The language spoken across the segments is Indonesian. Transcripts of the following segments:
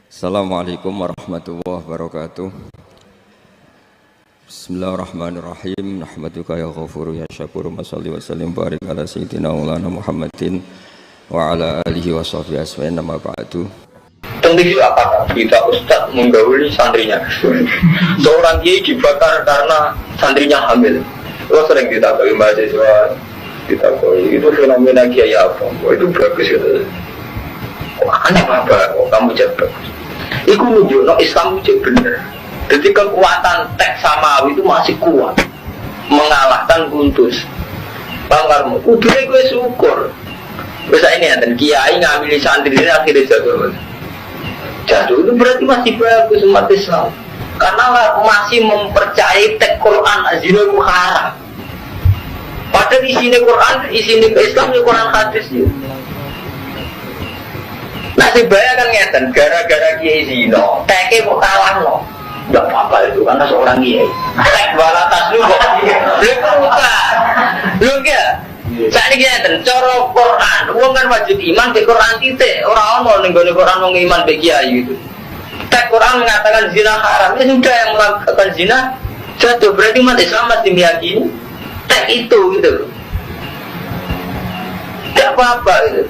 Assalamualaikum warahmatullahi wabarakatuh. Bismillahirrahmanirrahim. Nahmaduka ya ghafuru ya syakuru. Mashalli wa sallim barik ala sayyidina maulana Muhammadin wa ala alihi wa sahbihi asma'in nama ba'du. Tentu apa kita Ustadz menggauli santrinya. Seorang kiai dibakar karena santrinya hamil. Lo sering ditakuti mahasiswa, ditakuti itu fenomena kiai apa? Oh, itu bagus gitu. Oh, aneh apa? Oh, kamu jabat. Iku nunjukno Islam itu bener. Jadi kekuatan teks samawi itu masih kuat mengalahkan Kudus. Bangkarmu, kudune gue syukur. Bisa ini dan kiai ngambil santri ini akhirnya jatuh. Jatuh itu berarti masih bagus umat Islam. Karena masih mempercayai teks Quran azina itu haram. Padahal isinya Quran, isinya Islam itu Quran hadis itu. Nasib baik kan ngeten, gara-gara kiai zino, teke kok kalah no, nggak apa-apa itu karena seorang kiai. Tek balatas lu kok, lu bukan, lu enggak. Saat ini ngeten, coro Quran, uang kan wajib iman ke Quran titik, orang nih gue Quran mau iman ke kiai itu. Tek Quran mengatakan zina haram, ya sudah yang melakukan zina jatuh, berarti umat Islam masih meyakini tek itu gitu. Nggak apa-apa itu.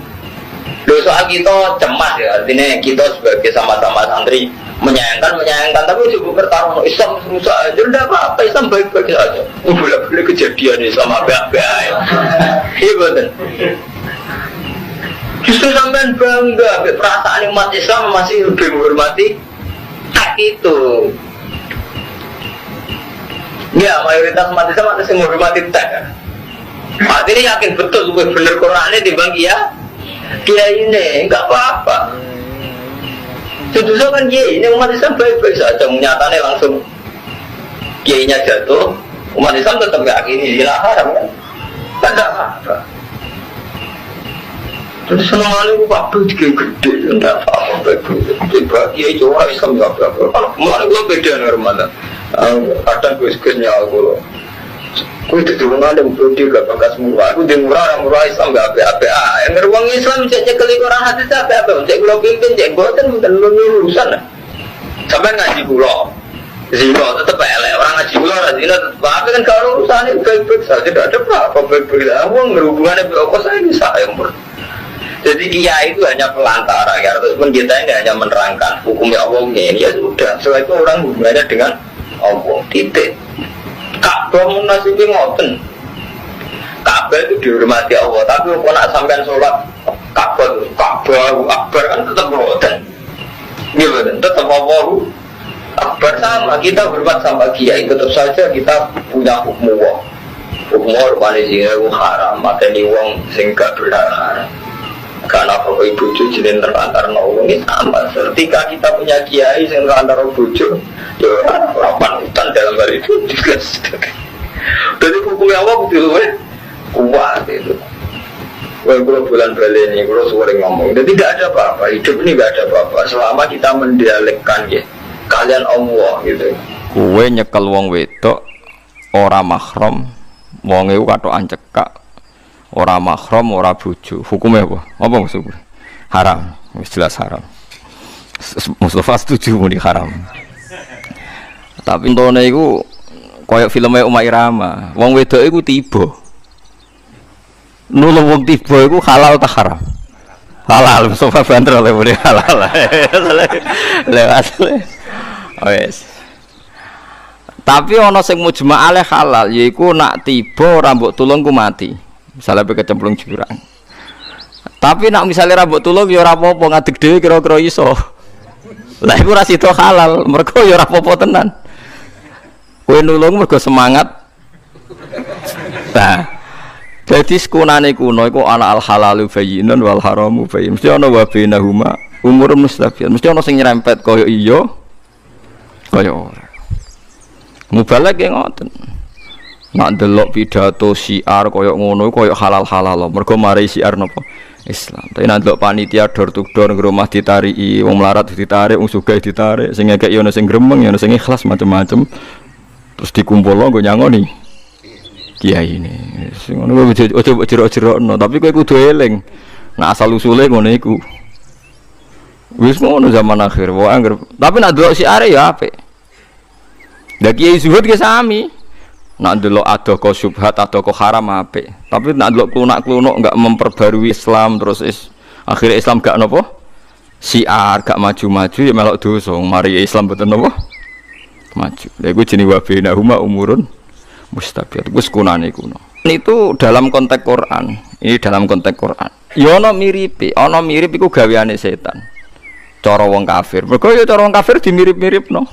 Soal kita cemas ya, artinya kita sebagai sama-sama santri menyayangkan, tapi juga bertarung Islam rusak aja, tidak apa-apa, Islam baik-baik saja. Boleh-boleh kejadian Islam apa-apa ya. Iya betul. Justru sampean bangga, perasaan umat Islam masih lebih menghormati hak itu. Ya, mayoritas umat Islam masih menghormati hak. Artinya yakin betul, benar Qurannya dibagi ya. Kiai ini enggak apa-apa. Justru kan kiai ini umat Islam baik-baik saja, menyatakan langsung kiainya jatuh, umat Islam tetap yakini zina haram kan? Tidak apa-apa. Terus senang kali Pak juga gede, tidak apa-apa baik-baik. Kiai cowok Islam enggak apa-apa. Kalau kemarin gue beda dengan Ramadan, kadang gue aku loh. Aku itu cuma ada budi gak bakas murah. Aku di murah Islam gak apa-apa. Yang beruang Islam ceknya keli orang hati apa-apa. Cek pulau pimpin, cek boten bukan urusan. Sampai ngaji pulau, zino tetap elek. Orang ngaji pulau, zino tetap apa kan kalau urusan itu baik-baik saja. Tidak ada apa-apa baik-baik. Aku ngerhubungannya berapa saya bisa yang ber. Jadi kiai itu hanya pelantara ya. Terus kita ini hanya menerangkan hukumnya Allah ini ya sudah. Setelah itu orang hubungannya dengan Allah. Titik. Ka'bah munasibnya ngoten. Ka'bah itu dihormati Allah, tapi kalau nak sampean sholat Ka'bah Akbar kan tetap ngoten. Gimana? Tetap Allahu Akbar sama. Kita hormat sama kiai, tetap saja kita punya hukum Allah. Hukum Allah manusia itu haram, mateni wong sing gak berharam. Karena kalau ibu cuci dan terlantar nolong ini sama. Ketika kita punya kiai yang terlantar bujuk, ya orang hutan dalam hal itu juga. Jadi hukumnya apa betul kuat itu. Kalau bulan balik ini, kalau sering ngomong, jadi tidak ada apa-apa. Hidup ini tidak ada apa-apa. Selama kita mendialekkan ya, kalian Allah gitu. Kue nyekel wong wedok, ora mahram, wong itu katokan cekak. Ora mahram, ora bojo. Hukumnya apa? Apa maksudnya? Haram. Jelas haram. Mustafa setuju muni haram. Tapi intone iku koyo filmnya Uma Irama. Wong wedok iku tiba. Nulung wong tiba iku halal ta haram? Halal. Mustafa banter oleh muni halal. Lewat. Wes. Tapi ana sing mujma' ale halal yaiku nak tiba ora mbok tulung ku mati. Misalnya kecemplung jurang. Tapi nak misalnya rambut tulung ya ora apa-apa ngadeg dhewe kira-kira iso. Lah iku ora sida halal, mergo ya ora apa-apa tenan. Kowe nulung mergo semangat. Nah. Jadi sekunane kuno iku ana al halalu bayyinun wal haramu bayyin. Mesti ana wa bainahuma umurun mustafiyan. Mesti ana sing nyerempet kaya iya kaya ora. Mubalagh ya ngoten. Nak delok pidato syiar koyok ngono koyok halal-halal mergo mari syiar napa Islam. Tapi nak delok panitia door to door nang rumah ditariki, wong melarat ditarik, wong sugih ditarik, sing ngekek yo ana sing gremeng, yo ana sing ikhlas macam-macam. Terus dikumpulno nggo nyangoni kiai ini. Sing ngono ojo jerok-jerokno, tapi kowe kudu eling. Nak asal usule ngono iku. Wis ngono zaman akhir. Wah angger. Tapi nak delok si are ya apik. Lah kiai zuhud ke sami. Nak delok adoko syubhat adoko haram apik. Tapi nak delok klunak-klunuk enggak memperbarui Islam terus akhirnya Islam gak nopo? Siar gak maju-maju ya melok dosa. Mari Islam betul nopo? Maju. Lha iku jenenge wa bainahuma umurun mustabiat. Wis kunane kuno. Itu dalam konteks Quran. Ini dalam konteks Quran. Ya ana mirip iku gaweane setan. Cara wong kafir. Mergo ya cara wong kafir dimirip-miripno.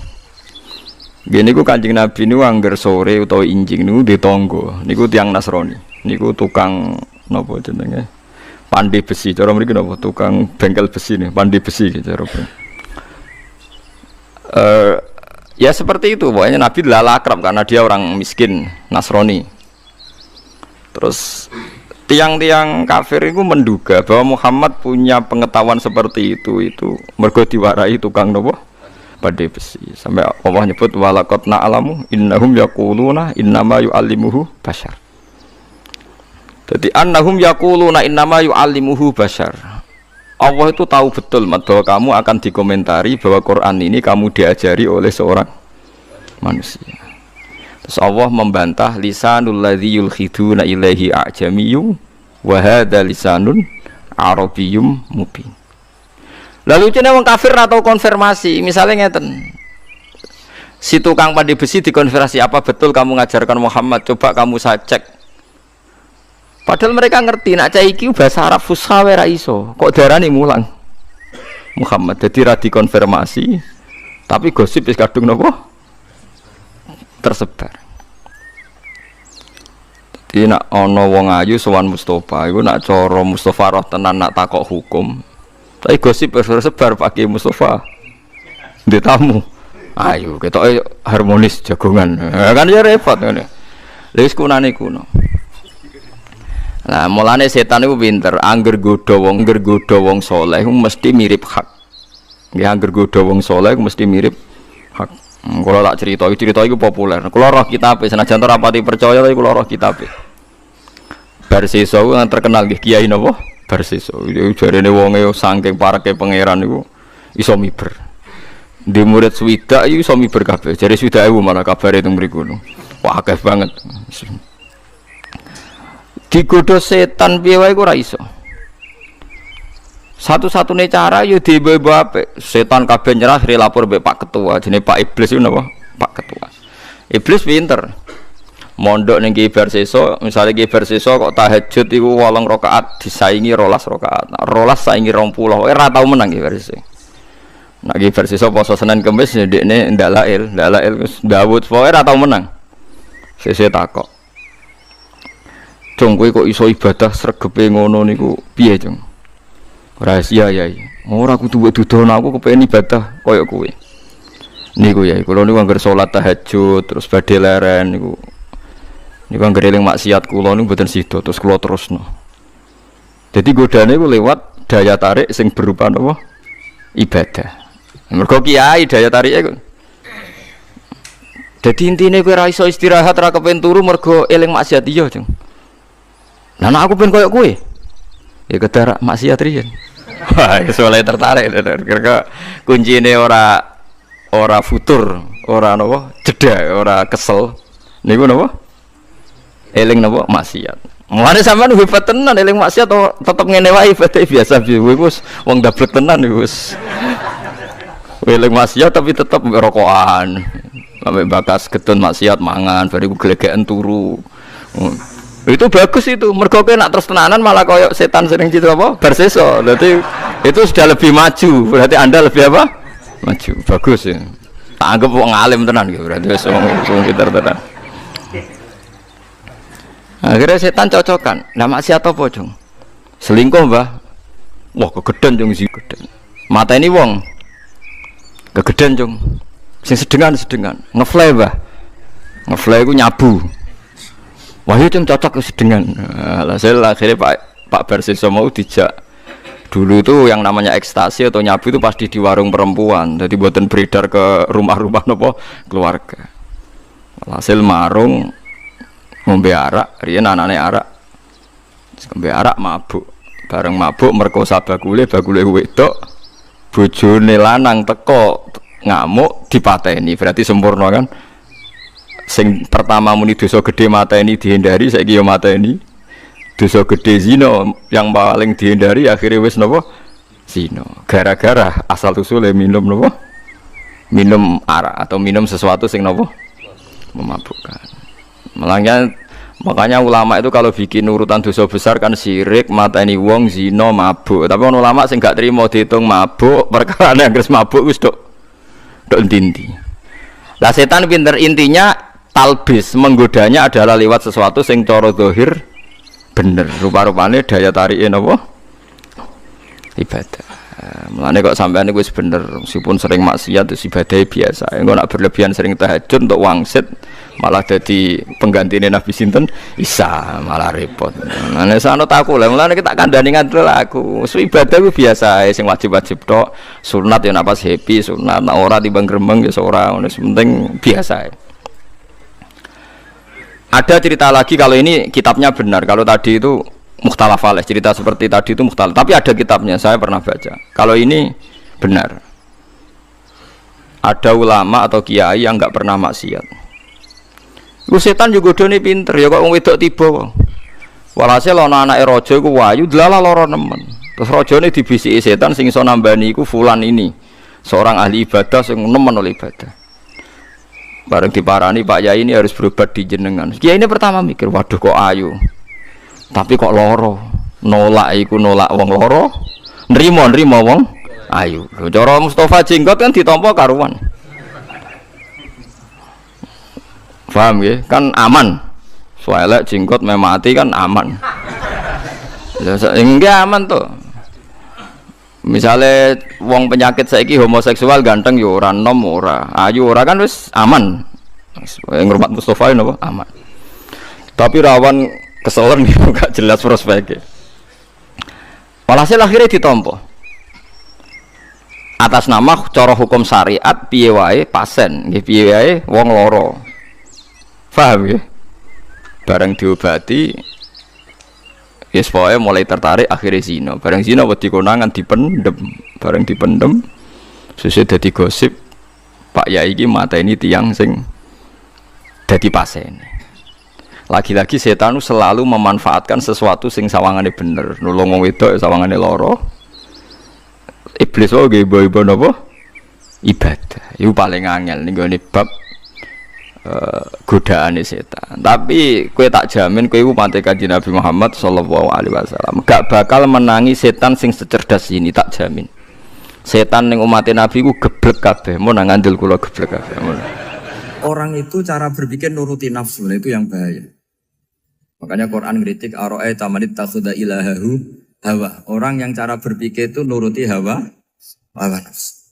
Gini ku Kanjeng Nabi niku angger sore utawa injing niku ditangga. Niku tiyang Nasrani. Niku tukang napa jenenge? Pandai besi. Cara mriki napa? Tukang bengkel besi nih, pandai besi gitu cara. Ya seperti itu. Pokoknya Nabi lala akrab karena dia orang miskin Nasrani. Terus tiang-tiang kafir itu menduga bahwa Muhammad punya pengetahuan seperti itu mergo diwarai tukang nopo pandai besi. Sampai Allah nyebut walaqad na'lamu innahum yaquluna innama yu'allimuhu bashar. Jadi annahum yaquluna innama yu'allimuhu bashar. Allah itu tahu betul bahwa kamu akan dikomentari bahwa Quran ini kamu diajari oleh seorang manusia. Terus Allah membantah lisanul ladzi yulkhiduna ilaihi a'jamiyyu wa hadza lisanun arabiyyum mubin. Lalu cene wong kafir atau konfirmasi, misalnya ngeten. Si tukang pandai besi dikonfirmasi, apa betul kamu ngajarkan Muhammad? Coba kamu saya cek. Padahal mereka ngerti nak cah iki bahasa Arab fusha wae ra iso. Kok darani mulang Muhammad. Jadi ra dikonfirmasi, tapi gosip wis kadung napa? Tersebar. Jadi nak ana wong ayu sowan Mustafa, iku nak cara Mustafa roh tenan nak takok hukum. Tapi gosip tersebar pakai Mustafa. Di tamu. Ayo ketoke harmonis jagongan. Kan ya repot ngene. Wis kunane kuno. Lah mulane setan iku pinter, angger godha wong saleh mesti mirip hak. Nggih angger godha wong saleh mesti mirip hak. Kalau tak cerita itu populer. Kalau roh kitabe senajan ora pati percaya tapi kalau roh kitabe. Barseso yang terkenal nggih Kiai napa? Barseso. Jarene wonge saking pareke pangeran niku iso miber. Di murid swidak iku iso miber kabeh. Jare swidak ewu malah kabare teng mriku. Wah akeh banget. Digodho setan piye wae ora iso. Satu-satunya cara yo dibawa apik. Setan kabeh nyerah lapor mbek Pak Ketua, jenenge Pak Iblis iku napa? Pak Ketua. Iblis pinter. Mondok ning Ki Barseso, misale Ki Barseso kok tahajud iku 8 rakaat disaingi 12 rakaat. 12 saingi 20. Ora tau menang Ki Barseso. Nek Ki Barseso poso Senin Kamis ndekne ndak lail wis Daud pokoke ora tau menang. Sesuk takok. Cung kowe kok iso ibadah sregepe ngono niku piye, Cung? Rahasia yai. Ora kudu mbok dudono aku kepengin ibadah koyo kowe. Niku yai, kula niku anggar salat tahajud terus badhe leren niku. Niku anggar eling maksiat kula niku mboten sida terus kula terusno. Dadi godane iku lewat daya tarik sing berupa napa? Ibadah. Mergo kiai daya tarike kok. Dadi intine kowe ora iso istirahat ra kepen turu mergo eling maksiat iya, Jeng. Lah nek aku pengen koyo kowe. Ya kedarak maksiat riyen. Wah, soalnya tertarik kira-kira kuncine ora futur, ora napa? Jeda, ora kesel. Niku napa? Eling napa? Maksiat. Mulane sampean hebat tenan eling maksiat tetep ngene wae ibadah biasa wis wong dablek tenan wis. Eling maksiat tapi tetep rokokan. Sampai bakas getun maksiat mangan, bariku glegeken turu. Itu bagus itu, mergo kowe nak terus tenanan malah koyok setan sering gitu apa? Barseso. Berarti itu sudah lebih maju. Berarti Anda lebih apa? Maju. Bagus ya. Tak anggap wong alim tenan gitu. Berarti wong pinter tenan. Akhirnya setan cocokan. Lah maksiat apa, Jong? Selingkuh, Mbah. Wah, kegeden Jong sih kegeden. Mata ini wong. Kegeden, Jong. Sing sedengan. Ngefly, Mbah. Ngefly iku nyabu. Wah itu cocok sedengan. Akhirnya Pak Barseso mau dijak. Dulu itu yang namanya ekstasi atau nyabu itu pasti di warung perempuan. Jadi buatan beredar ke rumah-rumah nopo keluarga. Hasil marung ngombe arak, riyen anane arak. Ngombe arak mabuk. Bareng mabuk merkosa bakule wedok. bojone lanang teko ngamuk dipateni, berarti sempurna kan? Sing pertama muni dosa gede mateni dihindari, saiki yo mateni. Dosa gede zina yang paling dihindari akhirnya wis napa? Zina. Gara-gara asal usule minum napa? Minum arak atau minum sesuatu sing napa? Memabukkan. Makanya ulama itu kalau bikin urutan dosa besar kan syirik, mateni wong, zina, mabuk. Tapi ono ulama sing gak trimo diitung mabuk, perkara nek wis mabuk wis tok inti. Lah setan pinter, intinya talbis, menggodanya adalah lewat sesuatu sing cara zahir bener, rupa-rupane daya tarike napa? Ibadah. Mulane kok sampean niku wis bener, meskipun sering maksiat terus ibadah biasa. Engko nak berlebihan sering tahajud untuk wangsit malah jadi penggantine Nabi sinten Isa, malah repot. Nek sono taku lha mulane kita kandhani ngadul aku. Ibadah ku biasa ae sing wajib-wajib tok. Sunat ya napas happy, sunat nek ora timbang gremeng ya ora, wis penting biasa ae. Ada cerita lagi kalau ini kitabnya benar. Kalau tadi itu mukhtalaf alaih, cerita seperti tadi itu mukhtalaf. Tapi ada kitabnya, saya pernah baca. Kalau ini benar. Ada ulama atau kiai yang enggak pernah maksiat. Lu setan juga doni pinter ya kok wong wedok tiba. Walhasil ana anake raja iku wayu dlalah lara nemen. Terus rajane dibisiki setan sing iso nambani iku fulan ini. Seorang ahli ibadah sing nemen oleh ibadah. Bareng diparani Pak Yai ini harus berobat di jenengan. Kiai ini pertama mikir, waduh kok ayu. Tapi kok loro. Nolak iku nolak wong loro. Nrimo wong ayu. Cara Mustafa jenggot kan ditampa karuan. Paham ya? Kan aman. Soalnya jenggot memati kan aman. Enggak aman tuh. Misalnya wong penyakit saiki homoseksual ganteng yo ora nom ora ayu ora kan wis aman. Ngurmat Mustafa napa aman. Tapi rawan kesolen gak jelas prospeknya. Walhasil akhirnya ditampa. Atas nama cara hukum syariat piye wae pasien, nggih piye wae wong loro. Paham ya? Bareng diobati yes, pokoknya mulai tertarik akhirnya zina. Bareng zina wedi konangan dipendem. Bareng dipendem sesuai dadi gosip Pak Yai iki mata ini tiang sing dadi pasien. Lagi-lagi setan selalu memanfaatkan sesuatu sing sawangane bener. Nulung wong wedok sawangane loro. Iblis wae ibu-ibu napa? Ibadah. Iku paling angel ning gone bab godaan setan. Tapi kowe tak jamin kowe iku pante Kanjeng Nabi Muhammad sallallahu alaihi wasallam gak bakal menangi setan sing secerdas ini, tak jamin. Setan ning umat Nabi ku geblek kabeh, mun nang ngandel kula geblek kabeh. Orang itu cara berpikir nuruti nafsu, itu yang bahaya. Makanya Quran kritik ara'aita man ittakhadha ilahahu hawa. Orang yang cara berpikir itu nuruti hawa nafsu.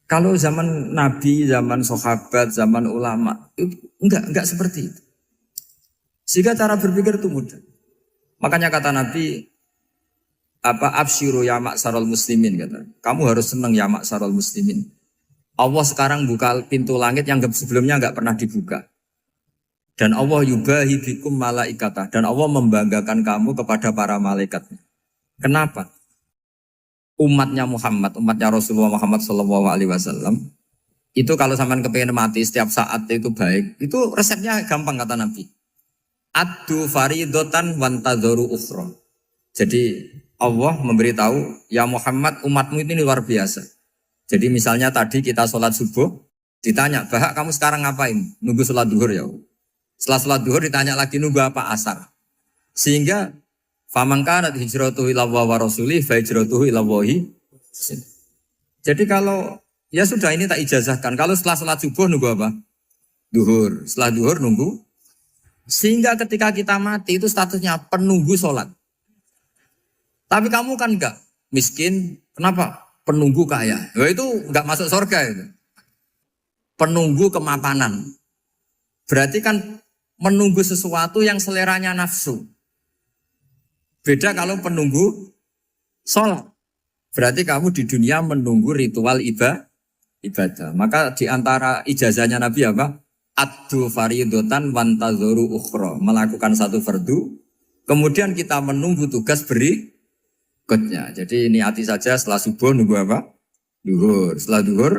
Kalau zaman Nabi, zaman sahabat, zaman ulama, itu enggak seperti itu. Sehingga cara berpikir itu mudah. Makanya kata Nabi, absyiru ya ma'sarul muslimin, kata. Kamu harus senang ya ma'sarul muslimin. Allah sekarang buka pintu langit yang sebelumnya enggak pernah dibuka. Dan Allah yubahi bikum malaikatah. Dan Allah membanggakan kamu kepada para malaikat. Kenapa? Umatnya Muhammad, umatnya Rasulullah Muhammad Sallallahu Alaihi Wasallam itu kalau sampean kepengen mati setiap saat itu baik, itu resepnya gampang kata Nabi. Addu faridotan wantadzoru ukhra. Jadi Allah memberitahu, ya Muhammad umatmu ini luar biasa. Jadi misalnya tadi kita sholat subuh, ditanya, Bahak kamu sekarang ngapain? Nunggu sholat duhur ya. Setelah sholat duhur ditanya lagi nunggu apa asar. Sehingga faman kanat hijratuhu ila wa rasulih fa hijratuhu ila wahi. Jadi kalau ya sudah ini tak ijazahkan. Kalau setelah salat subuh nunggu apa? Duhur. Setelah duhur nunggu. Sehingga ketika kita mati itu statusnya penunggu salat. Tapi kamu kan enggak miskin, kenapa? Penunggu kaya. Ya itu enggak masuk surga itu. Penunggu kemapanan. Berarti kan menunggu sesuatu yang seleranya nafsu. Beda kalau penunggu sholat. Berarti kamu di dunia menunggu ritual ibadah. Maka di antara ijazahnya Nabi apa? Addu faridotan wantadzoru ukhra. Melakukan satu fardu. Kemudian kita menunggu tugas berikutnya. Jadi niati saja setelah subuh nunggu apa? Duhur. Setelah duhur,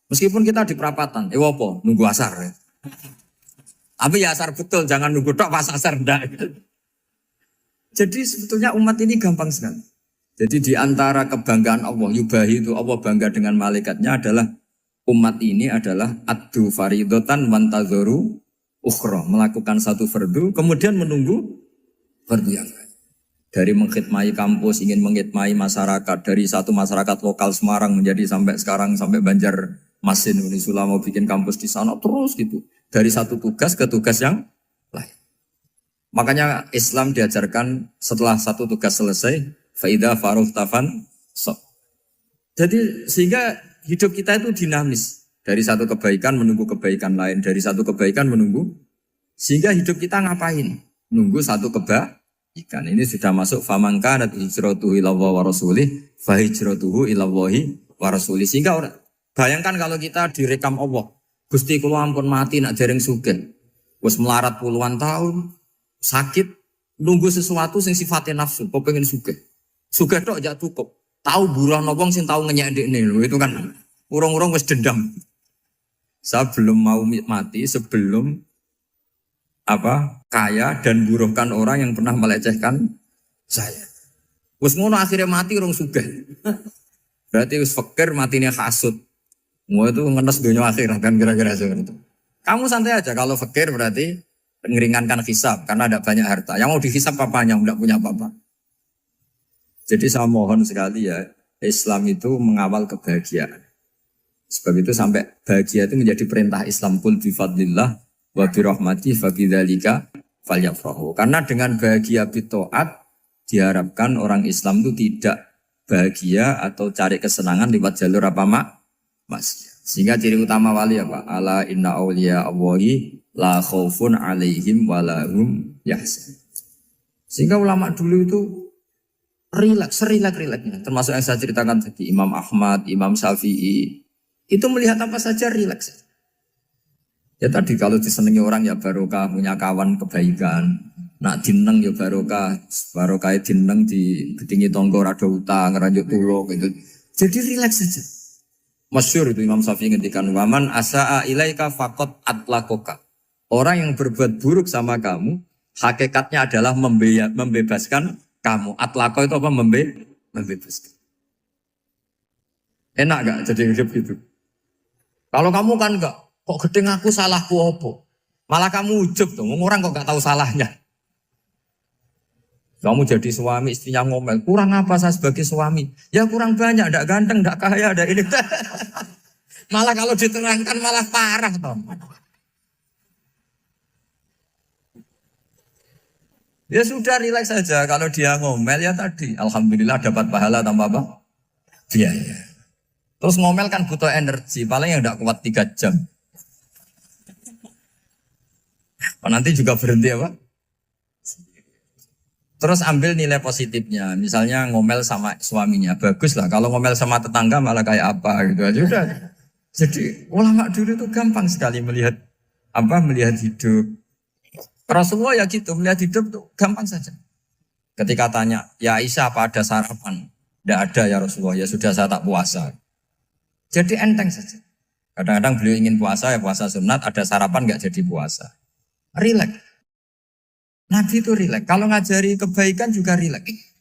meskipun kita di perapatan, apa? Nunggu asar ya. Tapi ya asar betul, jangan nunggu tok pas asar ndak. Jadi sebetulnya umat ini gampang sekali. Jadi di antara kebanggaan Allah, yubahi itu Allah bangga dengan malaikatnya adalah umat ini adalah addu faridotan wantazoru ukhra, melakukan satu fardu kemudian menunggu fardu yang lain. Dari mengkhidmati kampus, ingin mengkhidmati masyarakat, dari satu masyarakat lokal Semarang menjadi sampai sekarang sampai Banjarmasin, Unisula mau bikin kampus di sana terus gitu. Dari satu tugas ke tugas yang lain. Makanya Islam diajarkan setelah satu tugas selesai, faida faruq tafan sok. Jadi sehingga hidup kita itu dinamis. Dari satu kebaikan menunggu kebaikan lain, dari satu kebaikan menunggu. Sehingga hidup kita ngapain? Nunggu satu kebaikan. Ini sudah masuk faman kanat hijratuhu ilallahi wa rasulih fa hijratuhu ilallahi wa rasulih. Sehingga bayangkan kalau kita direkam Allah, Gusti kula ampun mati nak dereng sugih. Wis melarat puluhan tahun, sakit, nunggu sesuatu sing sifatnya nafsu, kok pengen sugih. Sugih tok aja cukup. Tahu buruh wong sing tahu ngenyek ndekne lho, itu kan urung-urung wis dendam. Saya belum mau mati sebelum kaya dan buruhkan orang yang pernah melecehkan saya. Wis ngono akhirnya mati urung sugih. Berarti wis fakir matine hasud. Mau itu ngenes dunia akhirat kan kira-kira seperti itu. Kamu santai aja kalau fakir berarti meringankan hisab karena ada banyak harta. Yang mau dihisab papanya enggak punya apa-apa. Jadi saya mohon sekali ya, Islam itu mengawal kebahagiaan. Sebab itu sampai bahagia itu menjadi perintah Islam, qul bi fadlillah wa bi rahmati fa bidzalika falyafrahu. Karena dengan bahagia bi taat diharapkan orang Islam itu tidak bahagia atau cari kesenangan lewat jalur maksiat. Sehingga ciri utama wali apa? Ala inna awliya Allahi la khaufun alaihim wa lahum yahzanun. Sehingga ulama dulu itu rileks-rileksnya. Termasuk yang saya ceritakan tadi, Imam Ahmad, Imam Syafi'i, itu melihat apa saja rileks. Ya tadi kalau disenangi orang ya barokah, punya kawan kebaikan. Nak dineng ya barokah dineng di gedingi tonggo rada utang, ngeranjuk tulung gitu. Jadi rileks saja. Masyhur itu Imam Syafi'i ngendikan waman asaa ilaika faqat atlakoka. Orang yang berbuat buruk sama kamu, hakikatnya adalah membebaskan kamu. Atlako itu apa? Membebaskan. Enak gak jadi hidup itu? Kalau kamu kan enggak, kok gedeng aku salahku apa? Malah kamu ujub tuh, orang kok gak tahu salahnya. Kamu jadi suami, istrinya ngomel, kurang apa saya sebagai suami? Ya kurang banyak, enggak ganteng, enggak kaya, enggak ini. Malah kalau diterangkan malah parah toh. Ya sudah rileks saja, kalau dia ngomel ya tadi, alhamdulillah dapat pahala tanpa apa? Biaya. Terus ngomel kan butuh energi, paling yang enggak kuat 3 jam. Nanti juga berhenti apa? Terus ambil nilai positifnya, misalnya ngomel sama suaminya, bagus lah. Kalau ngomel sama tetangga malah kayak apa gitu aja udah. Jadi ulama dulu itu gampang sekali melihat hidup. Rasulullah ya gitu, melihat hidup tuh gampang saja. Ketika tanya, ya Aisyah apa ada sarapan? Tidak ada ya Rasulullah, ya sudah saya tak puasa. Jadi enteng saja. Kadang-kadang beliau ingin puasa, ya puasa sunat, ada sarapan nggak jadi puasa. Rileks. Nabi itu rileks. Kalau ngajari kebaikan juga rileks.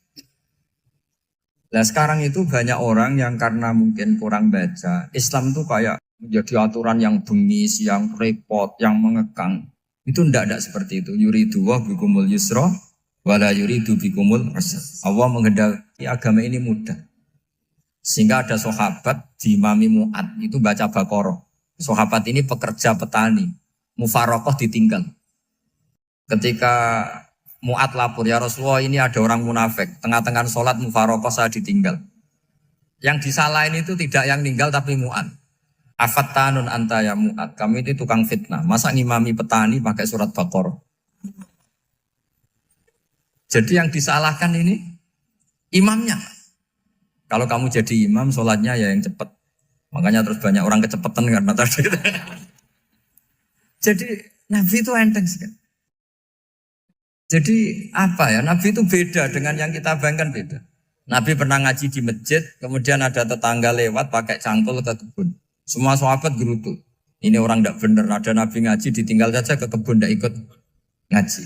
Nah sekarang itu banyak orang yang karena mungkin kurang baca. Islam itu kayak menjadi aturan yang bengis, yang repot, yang mengekang. Itu tidak seperti itu. Yuridu wa bikumul yusra wala yuridu bikumul usra. Allah menghendaki agama ini mudah. Sehingga ada sahabat di Imami Mu'ad itu baca Baqarah. Sahabat ini pekerja petani. Mufarokoh ditinggal. Ketika Mu'ad lapor, ya Rasulullah ini ada orang munafik. Tengah-tengah sholat mufarokoh saya ditinggal. Yang disalahin itu tidak yang ninggal tapi Mu'ad. Afattanun anta ya Mu'ad. Kamu itu tukang fitnah. Masa ngimami petani pakai surat Baqarah? Jadi yang disalahkan ini imamnya. Kalau kamu jadi imam, sholatnya ya yang cepat. Makanya terus banyak orang kecepatan karena tadi. Jadi Nabi itu enteng sekali. Jadi apa ya, Nabi itu beda dengan yang kita bayangkan beda. Nabi pernah ngaji di masjid, kemudian ada tetangga lewat pakai cangkul ke kebun. Semua sahabat gerutu. Ini orang tidak benar, ada Nabi ngaji ditinggal saja ke kebun, tidak ikut ngaji.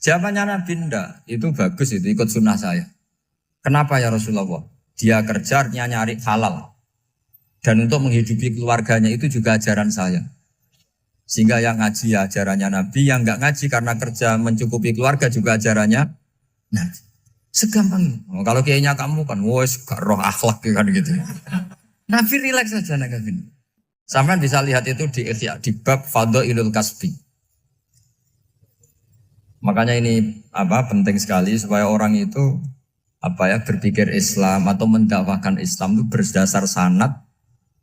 Jawabannya Nabi tidak, itu bagus, itu ikut sunnah saya. Kenapa ya Rasulullah? Dia kerja nyari halal. Dan untuk menghidupi keluarganya itu juga ajaran saya. Sehingga yang ngaji ya ajarannya Nabi, yang nggak ngaji karena kerja mencukupi keluarga juga ajarannya Nabi. Segampang itu. Oh, kalau kayaknya kamu kan, wes gak roh akhlak kan gitu. Nabi rileks saja Nabi. Sampai bisa lihat itu di Ihya, di bab Fadhailul Kasbi. Makanya ini penting sekali supaya orang itu berpikir Islam atau mendakwahkan Islam itu berdasar sanad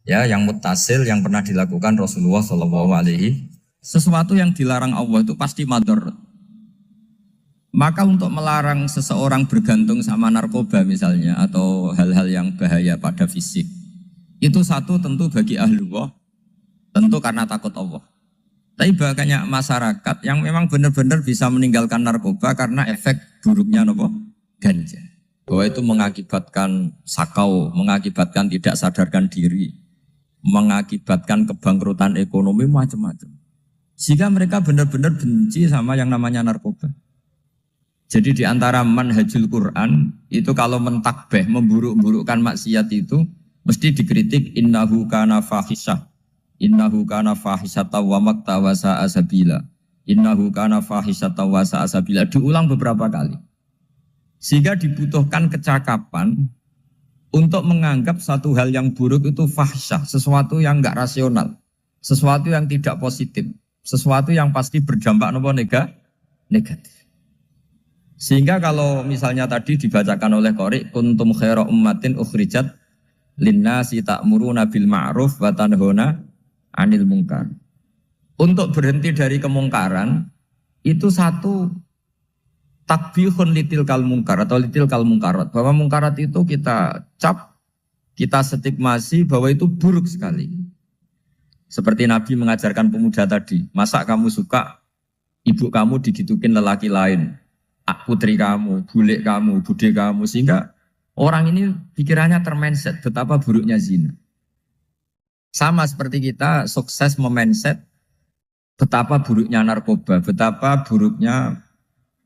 ya yang muttasil yang pernah dilakukan Rasulullah SAW. Sesuatu yang dilarang Allah itu pasti madhar. Maka untuk melarang seseorang bergantung sama narkoba misalnya atau hal-hal yang bahaya pada fisik, itu satu tentu bagi ahlullah, tentu karena takut Allah. Tapi banyak masyarakat yang memang benar-benar bisa meninggalkan narkoba karena efek buruknya ganja. Bahwa itu mengakibatkan sakau, mengakibatkan tidak sadarkan diri, mengakibatkan kebangkrutan ekonomi macam-macam. Sehingga mereka benar-benar benci sama yang namanya narkoba. Jadi di antara manhajul Quran itu kalau mentakbih, memburuk-burukkan maksiat itu mesti dikritik innahu kana fahisyah. Innahu kana fahisyata wa maqta wa sa'a sabila. Innahu kana fahisyata wa sa'a sabila. Diulang beberapa kali. Sehingga dibutuhkan kecakapan untuk menganggap satu hal yang buruk itu fahisyah, sesuatu yang enggak rasional, sesuatu yang tidak positif, sesuatu yang pasti berdampak negatif. Sehingga kalau misalnya tadi dibacakan oleh Qori, kuntum khaira ummatin ukhrijat linnasi ta'muruna bil ma'ruf wa tanhauna 'anil munkar. Untuk berhenti dari kemungkaran itu satu takbihun litil kal munkar atau litil kal munkarat, bahwa munkarat itu kita cap, kita stigmasi bahwa itu buruk sekali. Seperti Nabi mengajarkan pemuda tadi, masa kamu suka ibu kamu digitukin lelaki lain, putri kamu, bule kamu, bude kamu, sehingga orang ini pikirannya termindset betapa buruknya zina. Sama seperti kita sukses memindset betapa buruknya narkoba, betapa buruknya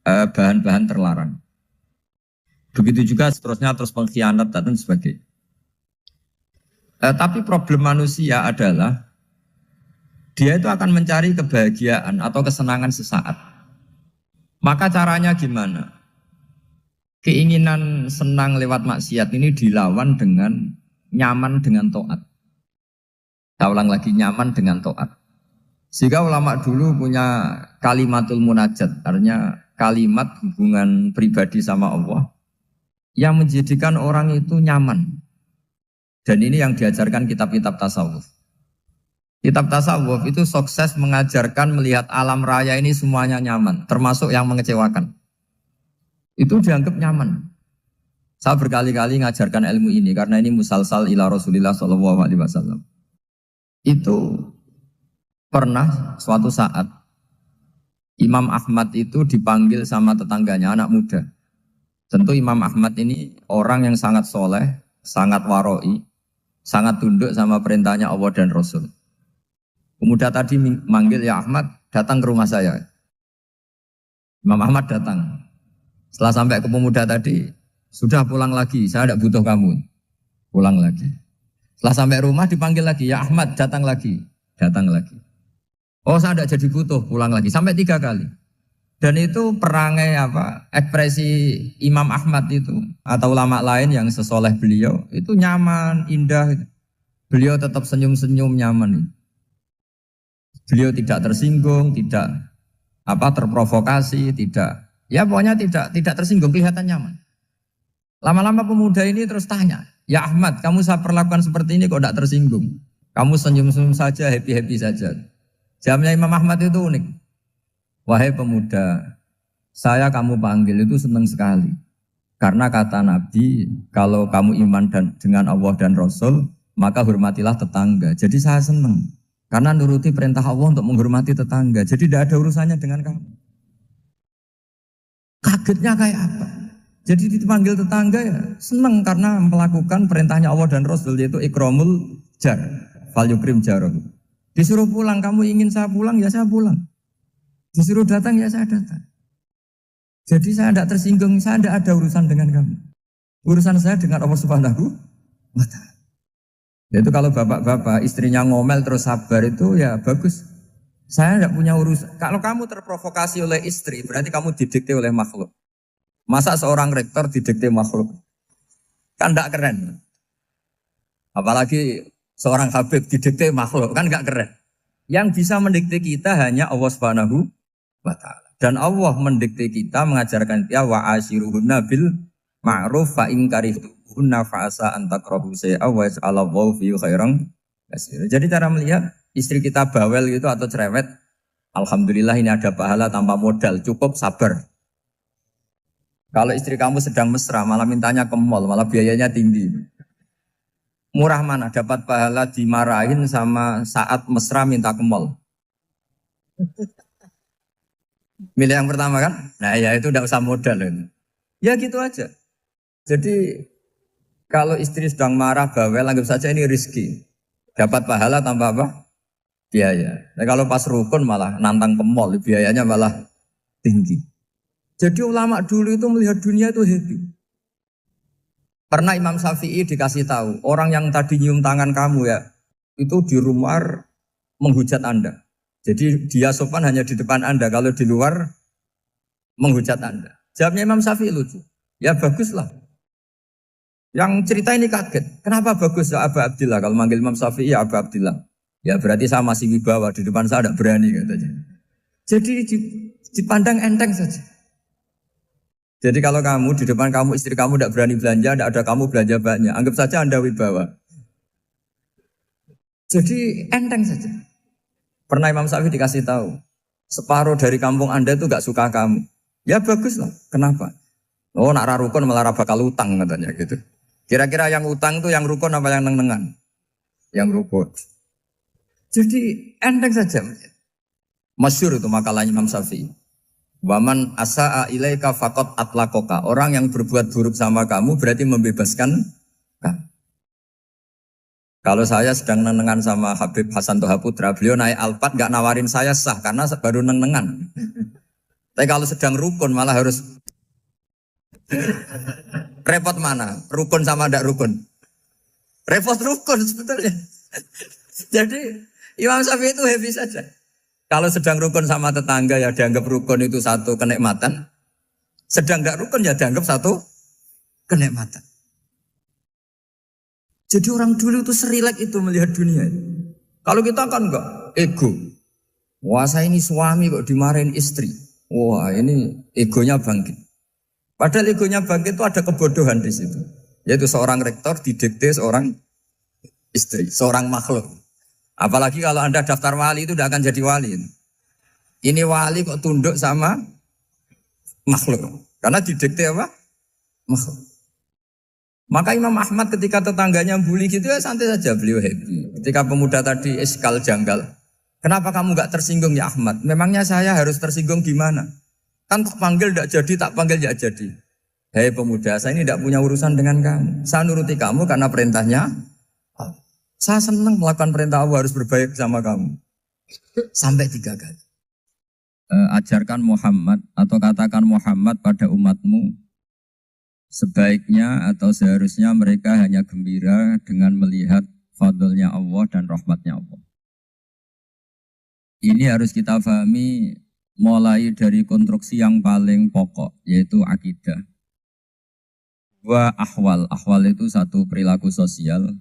bahan-bahan terlarang. Begitu juga seterusnya terus pengkhianat dan sebagainya. Tapi problem manusia adalah dia itu akan mencari kebahagiaan atau kesenangan sesaat. Maka caranya gimana? Keinginan senang lewat maksiat ini dilawan dengan nyaman dengan taat. Saya ulang lagi, nyaman dengan taat. Sehingga ulama dulu punya kalimatul munajat, artinya kalimat hubungan pribadi sama Allah yang menjadikan orang itu nyaman. Dan ini yang diajarkan kitab-kitab tasawuf. Kitab tasawuf itu sukses mengajarkan melihat alam raya ini semuanya nyaman, termasuk yang mengecewakan. Itu dianggap nyaman. Saya berkali-kali mengajarkan ilmu ini karena ini musalsal ila Rasulillah SAW. Itu pernah suatu saat Imam Ahmad itu dipanggil sama tetangganya, anak muda. Tentu Imam Ahmad ini orang yang sangat soleh, sangat waroi, sangat tunduk sama perintahnya Allah dan Rasul. Pemuda tadi manggil, ya Ahmad, datang ke rumah saya. Imam Ahmad datang. Setelah sampai ke pemuda tadi, sudah pulang lagi, saya tidak butuh kamu. Pulang lagi. Setelah sampai rumah dipanggil lagi, ya Ahmad, datang lagi. Datang lagi. Oh, saya tidak jadi butuh, pulang lagi. Sampai 3 kali. Dan itu perangai ekspresi Imam Ahmad itu, atau ulama lain yang sesoleh beliau, itu nyaman, indah. Beliau tetap senyum-senyum, nyaman. Beliau tidak tersinggung, tidak terprovokasi, pokoknya tidak tersinggung, kelihatan nyaman. Lama-lama pemuda ini terus tanya, ya Ahmad, kamu saya perlakukan seperti ini kok tidak tersinggung? Kamu senyum-senyum saja, happy-happy saja. Jawabnya Imam Ahmad itu unik. Wahai pemuda, saya kamu panggil itu senang sekali. Karena kata Nabi, kalau kamu iman dengan Allah dan Rasul, maka hormatilah tetangga. Jadi saya senang. Karena nuruti perintah Allah untuk menghormati tetangga. Jadi tidak ada urusannya dengan kamu. Kagetnya kayak apa? Jadi dipanggil tetangga ya seneng karena melakukan perintahnya Allah dan Rasul yaitu ikramul jar, fal yukrim jarum. Disuruh pulang, kamu ingin saya pulang ya saya pulang. Disuruh datang ya saya datang. Jadi saya tidak tersinggung, saya tidak ada urusan dengan kamu. Urusan saya dengan Allah Subhanahu wa Ta'ala. Itu kalau bapak-bapak istrinya ngomel terus sabar itu ya bagus. Saya tidak punya urusan. Kalau kamu terprovokasi oleh istri, berarti kamu didikte oleh makhluk. Masa seorang rektor didikte makhluk? Kan tidak keren. Apalagi seorang habib didikte makhluk, kan tidak keren. Yang bisa mendikte kita hanya Allah Subhanahu wa Ta'ala. Dan Allah mendikte kita, mengajarkan kita wa ashiruhunna bil ma'ruf fa in karihtuhunna fa asa an takrahu shay'a wa yaj'alallahu fi khairan katsira. Jadi cara melihat istri kita bawel gitu atau cerewet, alhamdulillah ini ada pahala tanpa modal, cukup sabar. Kalau istri kamu sedang mesra malah mintanya ke mall, malah biayanya tinggi. Murah mana dapat pahala dimarahin sama saat mesra minta ke mall? Milih yang pertama kan? Nah ya itu tidak usah modal ini. Ya gitu aja. Jadi kalau istri sedang marah bawel, anggap saja ini rezeki. Dapat pahala tanpa apa? Biaya. Nah kalau pas rukun malah nantang ke mall, biayanya malah tinggi. Jadi ulama dulu itu melihat dunia itu happy. Pernah Imam Syafi'i dikasih tahu, orang yang tadi nyium tangan kamu ya, itu di rumah menghujat Anda. Jadi dia sopan hanya di depan Anda, kalau di luar menghujat Anda. Jawabnya Imam Syafi'i lucu. Ya baguslah. Yang cerita ini kaget. Kenapa bagus ya Aba Abdillah? Kalau manggil Imam Syafi'i ya Aba Abdillah. Ya berarti saya masih wibawa, di depan saya tidak berani katanya. Jadi dipandang enteng saja. Jadi kalau kamu di depan kamu istri kamu tidak berani belanja, tidak ada kamu belanja banyak, anggap saja Anda wibawa. Jadi enteng saja. Pernah Imam Syafi'i dikasih tahu, separuh dari kampung Anda itu gak suka kamu. Ya bagus lah. Kenapa? Oh nak rukun malah bakal utang katanya gitu. Kira-kira yang utang itu yang rukun apa yang neng-nengan? Yang rukun. Jadi enteng saja. Masyhur itu makalahnya Imam Syafi'i. Waman asa'a ilaika faqad atlaqaka. Orang yang berbuat buruk sama kamu berarti membebaskan kamu. Kalau saya sedang neng-nengan sama Habib Hasan Toha Putra, beliau naik Alphard gak nawarin saya sah karena baru neng-nengan. Tapi kalau sedang rukun malah harus repot mana? Rukun sama ndak rukun? Repot rukun sebetulnya. Jadi Imam Syafi'i itu happy saja. Kalau sedang rukun sama tetangga ya dianggap rukun itu satu kenikmatan. Sedang ndak rukun ya dianggap satu kenikmatan. Jadi orang dulu itu serilek itu melihat dunia. Kalau kita kan enggak, ego. Wah saya ini suami kok dimarahin istri. Wah ini egonya bangkit. Padahal egonya bangkit itu ada kebodohan di situ. Yaitu seorang rektor didikte seorang istri, seorang makhluk. Apalagi kalau Anda daftar wali itu tidak akan jadi wali. Ini wali kok tunduk sama makhluk. Karena didikte apa? Makhluk. Maka Imam Ahmad ketika tetangganya bully gitu ya santai saja beliau happy. Ketika pemuda tadi iskal janggal. Kenapa kamu gak tersinggung ya Ahmad? Memangnya saya harus tersinggung gimana? Kan tak panggil tidak jadi, tak panggil tidak jadi. Hei pemuda, saya ini tidak punya urusan dengan kamu. Saya nuruti kamu karena perintahnya. Saya senang melakukan perintah Allah harus berbaik sama kamu. Sampai 3 kali. Ajarkan Muhammad atau katakan Muhammad pada umatmu. Sebaiknya atau seharusnya mereka hanya gembira dengan melihat fadlnya Allah dan rahmatnya Allah. Ini harus kita pahami mulai dari konstruksi yang paling pokok, yaitu akidah. 2 ahwal. Ahwal itu 1 perilaku sosial.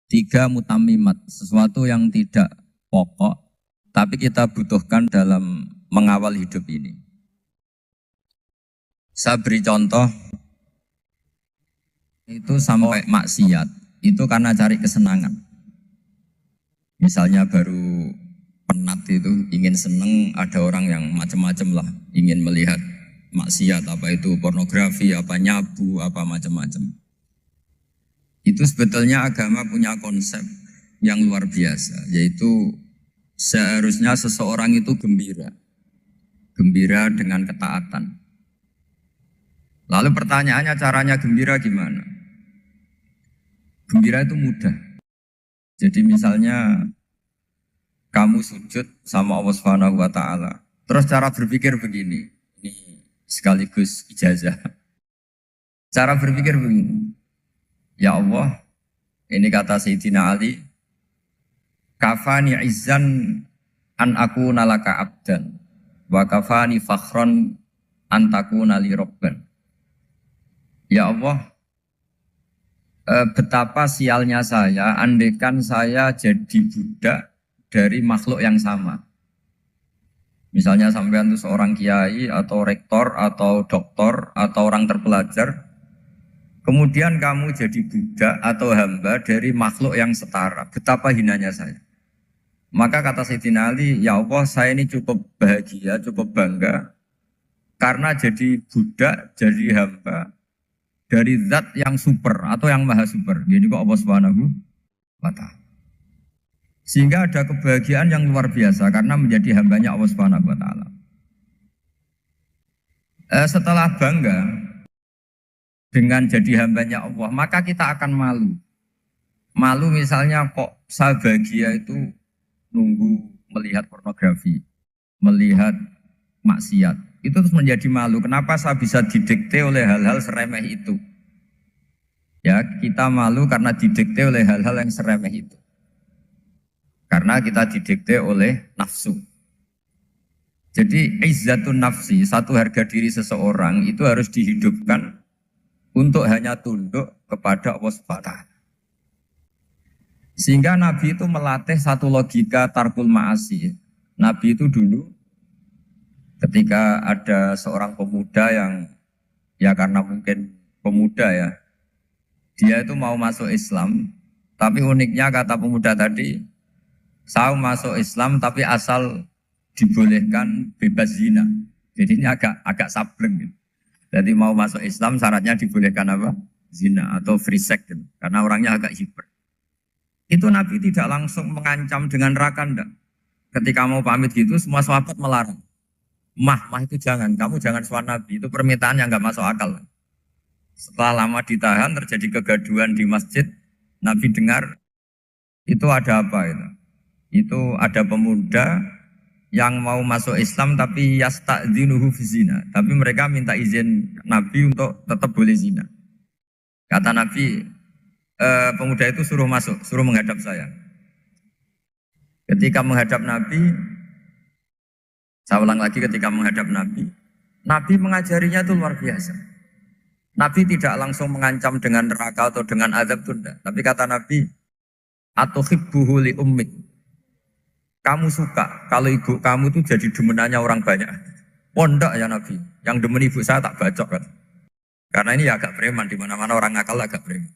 3 mutamimat, sesuatu yang tidak pokok, tapi kita butuhkan dalam mengawal hidup ini. Saya beri contoh, itu sampai maksiat, itu karena cari kesenangan. Misalnya baru penat itu, ingin seneng, ada orang yang macam-macam lah, ingin melihat maksiat, apa itu pornografi, apa nyabu, apa macam-macam. Itu sebetulnya agama punya konsep yang luar biasa, yaitu seharusnya seseorang itu gembira. Gembira dengan ketaatan. Lalu pertanyaannya caranya gembira gimana? Gembira itu mudah. Jadi misalnya kamu sujud sama Allah Subhanahu wa taala. Terus cara berpikir begini. Ini sekaligus ijazah. Cara berpikir begini. Ya Allah, ini kata Sayyidina Ali, kafani izzan an aku nalaka abdan wa kafani fakhron an takuna li robban. Ya Allah, betapa sialnya saya andaikan saya jadi budak dari makhluk yang sama. Misalnya sampean itu seorang kiai atau rektor atau doktor atau orang terpelajar, kemudian kamu jadi budak atau hamba dari makhluk yang setara. Betapa hinanya saya. Maka kata Sayyidina Ali, ya Allah saya ini cukup bahagia, cukup bangga karena jadi budak, jadi hamba dari zat yang super atau yang maha super. Jadi kok Allah Subhanahu wa ta'ala. Sehingga ada kebahagiaan yang luar biasa karena menjadi hambanya Allah Subhanahu wa ta'ala. Setelah bangga dengan jadi hambanya Allah, maka kita akan malu. Malu misalnya kok saya bahagia itu nunggu melihat pornografi, melihat maksiat. Itu terus menjadi malu. Kenapa saya bisa didikte oleh hal-hal seremeh itu? Ya, kita malu karena didikte oleh hal-hal yang seremeh itu. Karena kita didikte oleh nafsu. Jadi izzatun nafsi, satu harga diri seseorang itu harus dihidupkan untuk hanya tunduk kepada Allah SWT. Sehingga Nabi itu melatih satu logika tarkul ma'asi. Nabi itu dulu ketika ada seorang pemuda yang ya karena mungkin pemuda ya, dia itu mau masuk Islam, tapi uniknya kata pemuda tadi, saya masuk Islam tapi asal dibolehkan bebas zina. Jadi ini agak sableng gitu. Jadi mau masuk Islam syaratnya dibolehkan apa? Zina atau free sex gitu. Karena orangnya agak hiper. Itu Nabi tidak langsung mengancam dengan neraka enggak. Ketika mau pamit gitu semua sahabat melarang. Mah itu jangan, kamu jangan sowan Nabi, itu permintaan yang nggak masuk akal. Setelah lama ditahan, terjadi kegaduhan di masjid, Nabi dengar, itu ada apa itu? Itu ada pemuda yang mau masuk Islam tapi yasta'dzinuhu fi zina. Tapi mereka minta izin Nabi untuk tetap boleh zina. Kata Nabi, pemuda itu suruh masuk, suruh menghadap saya. Ketika menghadap Nabi, saya ulang lagi ketika menghadap Nabi, Nabi mengajarinya itu luar biasa. Nabi tidak langsung mengancam dengan neraka atau dengan azab itu enggak. Tapi kata Nabi, atuhibbuhu li ummik. Kamu suka kalau ibu kamu itu jadi demenannya orang banyak. Oh enggak ya Nabi, yang demen ibu saya tak bacok kan. Karena ini ya agak preman, di mana-mana orang nakal agak preman.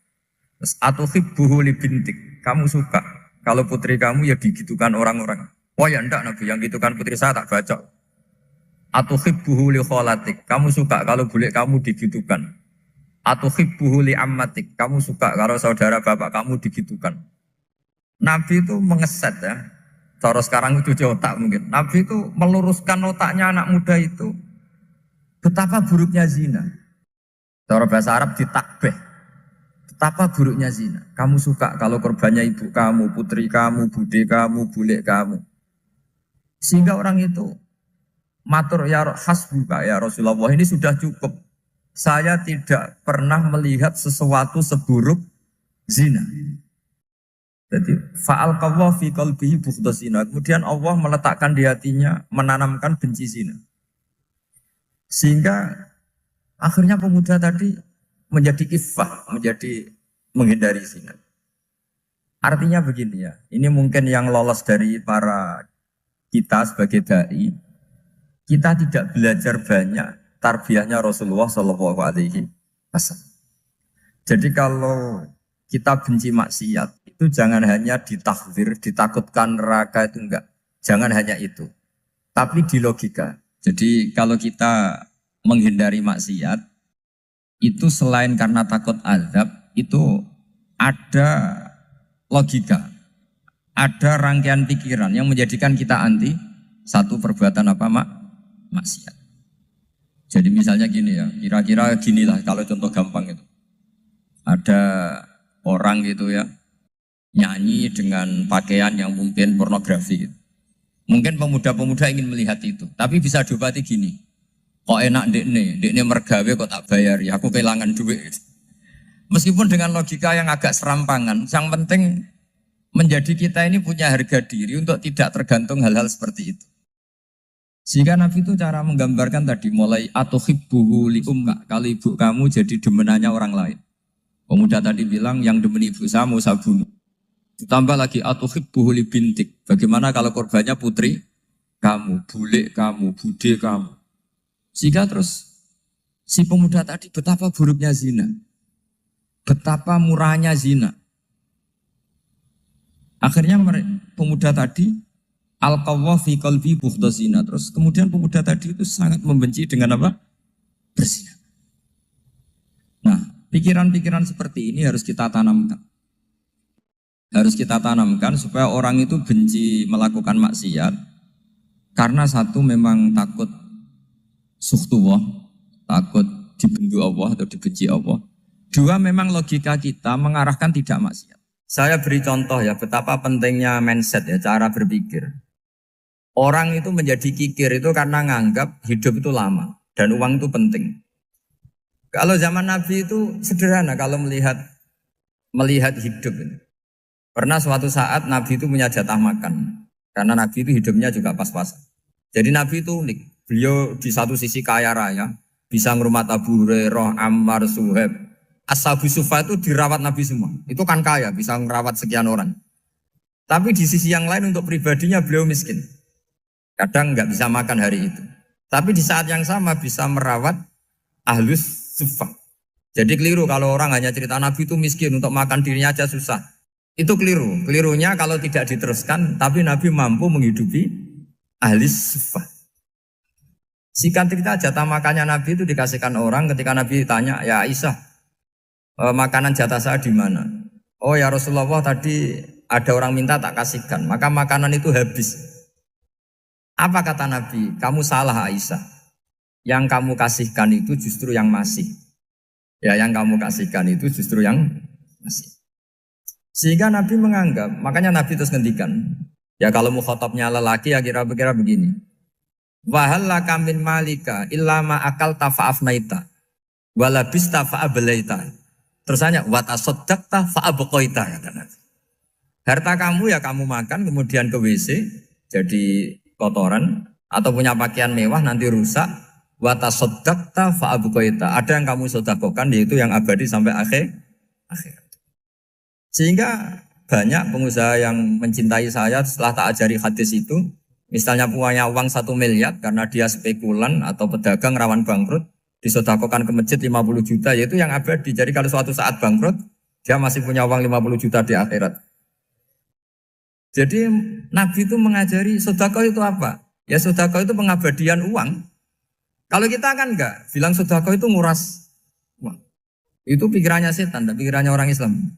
Terus atuhibbuhu li bintik. Kamu suka kalau putri kamu ya digitukan orang-orang. Oh ya enggak Nabi, yang gitu kan putri saya tak bacok. Atuhibbuhu li kholatik. Kamu suka kalau bule kamu digitukan. Atuhibbuhu li ammatik. Kamu suka kalau saudara bapak kamu digitukan. Nabi itu mengeset ya. Cara sekarang itu otak mungkin. Nabi itu meluruskan otaknya anak muda itu. Betapa buruknya zina. Cara bahasa Arab ditakbih. Betapa buruknya zina. Kamu suka kalau korbannya ibu kamu, putri kamu, bude kamu, bule kamu. Sehingga orang itu matur ya hasbuka ya Rasulullah, ini sudah cukup. Saya tidak pernah melihat sesuatu seburuk zina. Jadi fa'al qawwa fi qalbihi bughdha zina. Kemudian Allah meletakkan di hatinya, menanamkan benci zina. Sehingga akhirnya pemuda tadi menjadi iffah, menjadi menghindari zina. Artinya begini ya, ini mungkin yang lolos dari para kita sebagai dai, kita tidak belajar banyak tarbiyahnya Rasulullah Shallallahu Alaihi Wasallam. Jadi kalau kita benci maksiat, itu jangan hanya ditakdir, ditakutkan neraka itu enggak. Jangan hanya itu. Tapi di logika. Jadi kalau kita menghindari maksiat, itu selain karena takut azab, itu ada logika. Ada rangkaian pikiran yang menjadikan kita anti satu perbuatan apa maksiat. Jadi misalnya gini ya, kira-kira ginilah kalau contoh gampang itu. Ada orang gitu ya, nyanyi dengan pakaian yang mungkin pornografi gitu. Mungkin pemuda-pemuda ingin melihat itu, tapi bisa diobati gini. Kok enak dekne mergawe kok tak bayar ya, aku kehilangan duit. Meskipun dengan logika yang agak serampangan, yang penting menjadi kita ini punya harga diri untuk tidak tergantung hal-hal seperti itu. Sehingga Nabi itu cara menggambarkan tadi mulai atuhibbuhu li umma, kalau ibu kamu jadi demenannya orang lain. Pemuda tadi bilang yang demen ibu saya mau saya bunuh. Ditambah lagi atuhibbuhu li bintik. Bagaimana kalau korbannya putri kamu, bule kamu, bude kamu. Sehingga terus si pemuda tadi betapa buruknya zina. Betapa murahnya zina. Akhirnya pemuda tadi al-qawwa fi qalbi bughda zina. Terus kemudian pemuda tadi itu sangat membenci dengan apa? Berzina. Nah, pikiran-pikiran seperti ini harus kita tanamkan. Harus kita tanamkan supaya orang itu benci melakukan maksiat. Karena satu memang takut suhtullah, takut dibendu Allah atau dibenci Allah. Dua memang logika kita mengarahkan tidak maksiat. Saya beri contoh ya betapa pentingnya mindset ya, cara berpikir. Orang itu menjadi kikir itu karena nganggap hidup itu lama dan uang itu penting. Kalau zaman Nabi itu sederhana kalau melihat hidup ini. Pernah suatu saat Nabi itu punya jatah makan karena Nabi itu hidupnya juga pas-pasan. Jadi Nabi itu unik. Beliau di satu sisi kaya raya, bisa ngurmat Abu Hurairah, Ammar, Suhaib. Ashabu Sufa itu dirawat Nabi semua. Itu kan kaya, bisa merawat sekian orang. Tapi di sisi yang lain untuk pribadinya beliau miskin. Kadang nggak bisa makan hari itu. Tapi di saat yang sama bisa merawat Ahlus Sufa. Jadi keliru kalau orang hanya cerita Nabi itu miskin, untuk makan dirinya aja susah. Itu keliru. Kelirunya kalau tidak diteruskan, tapi Nabi mampu menghidupi Ahlus Sufa. Singkat cerita jatah makannya Nabi itu dikasihkan orang ketika Nabi tanya, ya Aisyah, makanan jatah saya di mana? Oh ya Rasulullah tadi ada orang minta tak kasihkan, maka makanan itu habis. Apa kata Nabi? Kamu salah Aisyah. Yang kamu kasihkan itu justru yang masih. Ya yang kamu kasihkan itu justru yang masih. Sehingga Nabi menganggap, makanya Nabi terus ngendikan. Ya kalau mukhatabnya lelaki ya kira-kira begini. Wahal laka min malika illa ma akalta fa'afnaita walabista fa'ablaita. Terus hanya watasaddaqta fa'abqaita kata Nabi. Harta kamu ya kamu makan kemudian ke WC jadi kotoran atau punya pakaian mewah nanti rusak. Watasaddaqta fa'abqaita. Ada yang kamu sedekahkan yaitu yang abadi sampai akhir. Sehingga banyak pengusaha yang mencintai saya setelah tak ajari hadis itu. Misalnya punya uang 1 miliar karena dia spekulan atau pedagang rawan bangkrut, disedekahkan ke masjid 50 juta, yaitu yang abadi. Jadi kalau suatu saat bangkrut, dia masih punya uang 50 juta di akhirat. Jadi Nabi itu mengajari sedekah itu apa? Ya sedekah itu pengabadian uang. Kalau kita kan enggak, bilang sedekah itu nguras uang. Itu pikirannya setan, dan pikirannya orang Islam.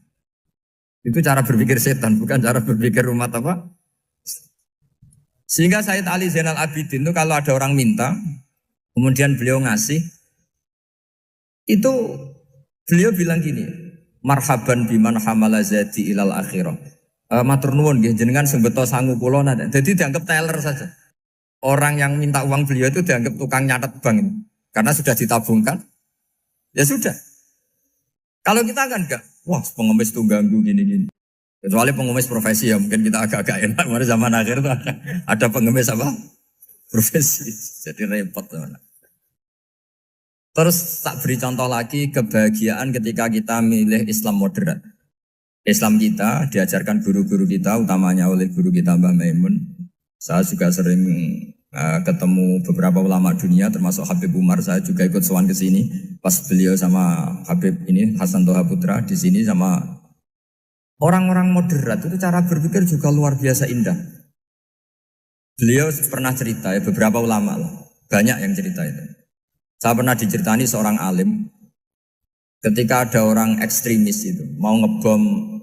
Itu cara berpikir setan, bukan cara berpikir umat apa? Sehingga Sayyid Ali Zainal Abidin itu kalau ada orang minta, kemudian beliau ngasih, itu beliau bilang gini, marhaban biman hamala zati ilal akhirah. Matur nuwun nggih jenengan sing beto sangu kula nate. Jadi dianggap teller saja. Orang yang minta uang beliau itu dianggap tukang nyatet bank. Karena sudah ditabungkan. Ya sudah. Kalau kita kan enggak, wah pengemis tuh ganggu gini-gini. Kecuali pengemis profesi ya mungkin kita agak-agak enak. Pada zaman akhir itu ada pengemis apa? Profesi. Jadi repot. Terus tak beri contoh lagi kebahagiaan ketika kita milih Islam moderat. Islam kita diajarkan guru-guru kita, utamanya oleh guru kita Mbah Maimun. Saya juga sering ketemu beberapa ulama dunia, termasuk Habib Umar. Saya juga ikut sowan ke sini pas beliau sama Habib ini Hasan Toha Putra di sini sama orang-orang moderat. Itu cara berpikir juga luar biasa indah. Beliau pernah cerita ya, beberapa ulama lah, banyak yang cerita itu. Saya pernah diceritani seorang alim ketika ada orang ekstremis itu mau ngebom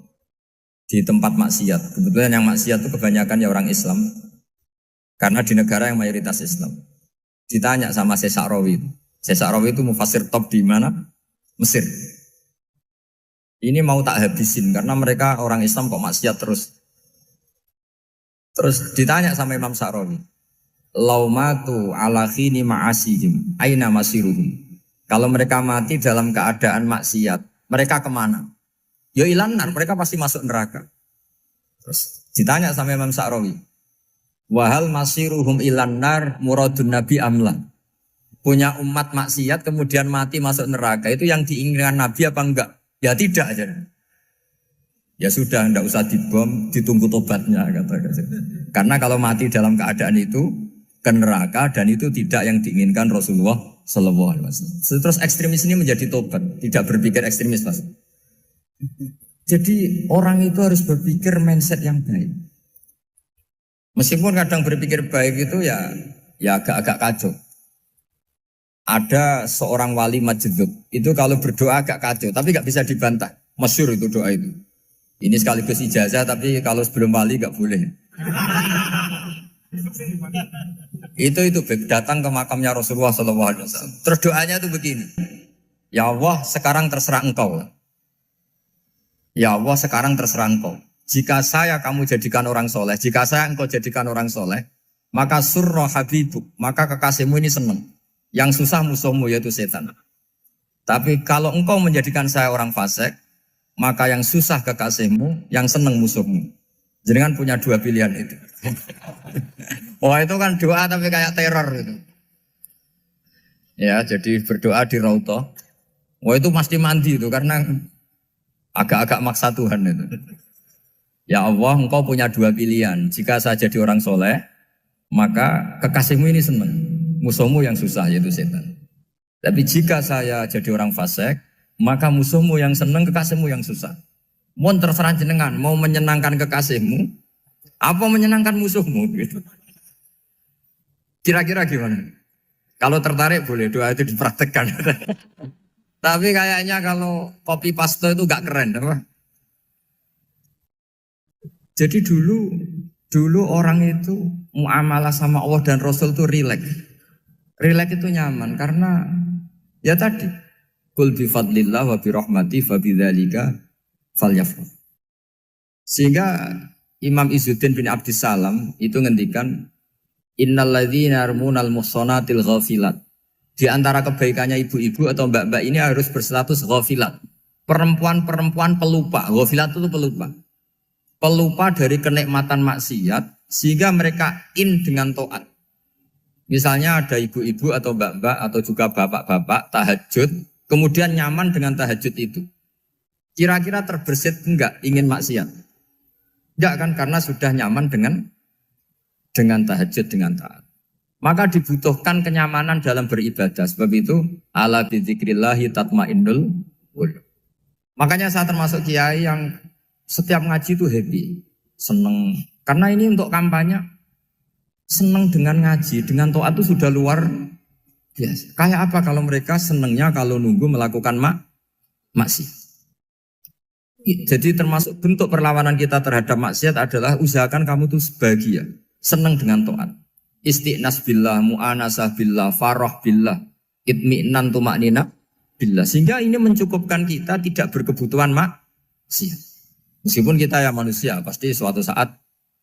di tempat maksiat. Kebetulan yang maksiat itu kebanyakan ya orang Islam. Karena di negara yang mayoritas Islam. Ditanya sama Syekh Sa'rawi, Syekh Sa'rawi itu mufasir top di mana? Mesir. Ini mau tak habisin karena mereka orang Islam kok maksiat terus. Terus ditanya sama Imam Sa'rawi, laumatu ala khini ma'asihim aina masiruhum. Kalau mereka mati dalam keadaan maksiat, mereka kemana? Ya ilanar, mereka pasti masuk neraka. Terus ditanya sama Imam Sa'rawi, wahal masiruhum ilanar muradun nabi amla. Punya umat maksiat kemudian mati masuk neraka, itu yang diinginkan Nabi apa enggak? Ya tidak aja. Ya sudah, enggak usah dibom, ditunggu tobatnya kata. Karena kalau mati dalam keadaan itu ke neraka dan itu tidak yang diinginkan Rasulullah Sallallahu Alaihi Wasallam. Terus ekstremis ini menjadi tobat, tidak berpikir ekstremis Mas. Jadi orang itu harus berpikir mindset yang baik. Meskipun kadang berpikir baik itu ya agak-agak kacau. Ada seorang wali majdzub, itu kalau berdoa agak kacau, tapi gak bisa dibantah. Masyhur itu doa itu. Ini sekaligus ijazah, tapi kalau sebelum wali gak boleh. itu datang ke makamnya Rasulullah SAW. Terus doanya itu begini. Ya Allah, sekarang terserah engkau. Ya Allah, sekarang terserah engkau. Jika saya kamu jadikan orang soleh, jika saya engkau jadikan orang soleh, maka surra habibuk, maka kekasihmu ini senang. Yang susah musuhmu yaitu setan. Tapi kalau engkau menjadikan saya orang fasik, maka yang susah kekasihmu, yang senang musuhmu. Jangan punya dua pilihan itu. Wah itu kan doa tapi kayak teror itu. Ya jadi berdoa di Raudhah. Wah itu pasti mandi itu karena agak-agak maksa Tuhan itu. Ya Allah, engkau punya dua pilihan. Jika saya jadi orang soleh, maka kekasihmu ini senang. Musuhmu yang susah yaitu setan. Tapi jika saya jadi orang fasik, maka musuhmu yang senang, kekasihmu yang susah. Mohon terserah jenengan, mau menyenangkan kekasihmu, apa menyenangkan musuhmu? Gitu. Kira-kira gimana? Kalau tertarik boleh doa itu dipraktekkan. Tapi kayaknya kalau copy paste itu gak keren, apa? Jadi dulu orang itu muamalah sama Allah dan Rasul itu rileks. Rileks itu nyaman karena ya tadi qul bi fadlillah wa bi rahmati fa bidzalika falyafrah. Sehingga Imam Izzuddin bin Abdissalam itu ngendikan innal ladzina yarmunal muhsanatil ghafilat. Di antara kebaikannya ibu-ibu atau mbak-mbak ini harus berstatus ghafilat. Perempuan-perempuan pelupa. Ghafilat itu pelupa. Pelupa dari kenikmatan maksiat sehingga mereka dengan taat. Misalnya ada ibu-ibu atau mbak-mbak atau juga bapak-bapak tahajud, kemudian nyaman dengan tahajud itu. Kira-kira terbersit enggak ingin maksiat? Enggak kan, karena sudah nyaman dengan tahajud, dengan taat. Maka dibutuhkan kenyamanan dalam beribadah. Sebab itu, ala bidzikrillahi tatmainnul qulub. Makanya saya termasuk kiai yang setiap ngaji itu happy, seneng. Karena ini untuk kampanye. Senang dengan ngaji, dengan taat itu sudah luar biasa. Kayak apa kalau mereka senangnya kalau nunggu melakukan maksiat. Jadi termasuk bentuk perlawanan kita terhadap maksiat adalah usahakan kamu tuh bahagia, senang dengan taat. Istiqnas billah, mu'anasah billah, farah billah, itmi'nan tumaknina billah. Sehingga ini mencukupkan kita tidak berkebutuhan maksiat. Meskipun kita ya manusia, pasti suatu saat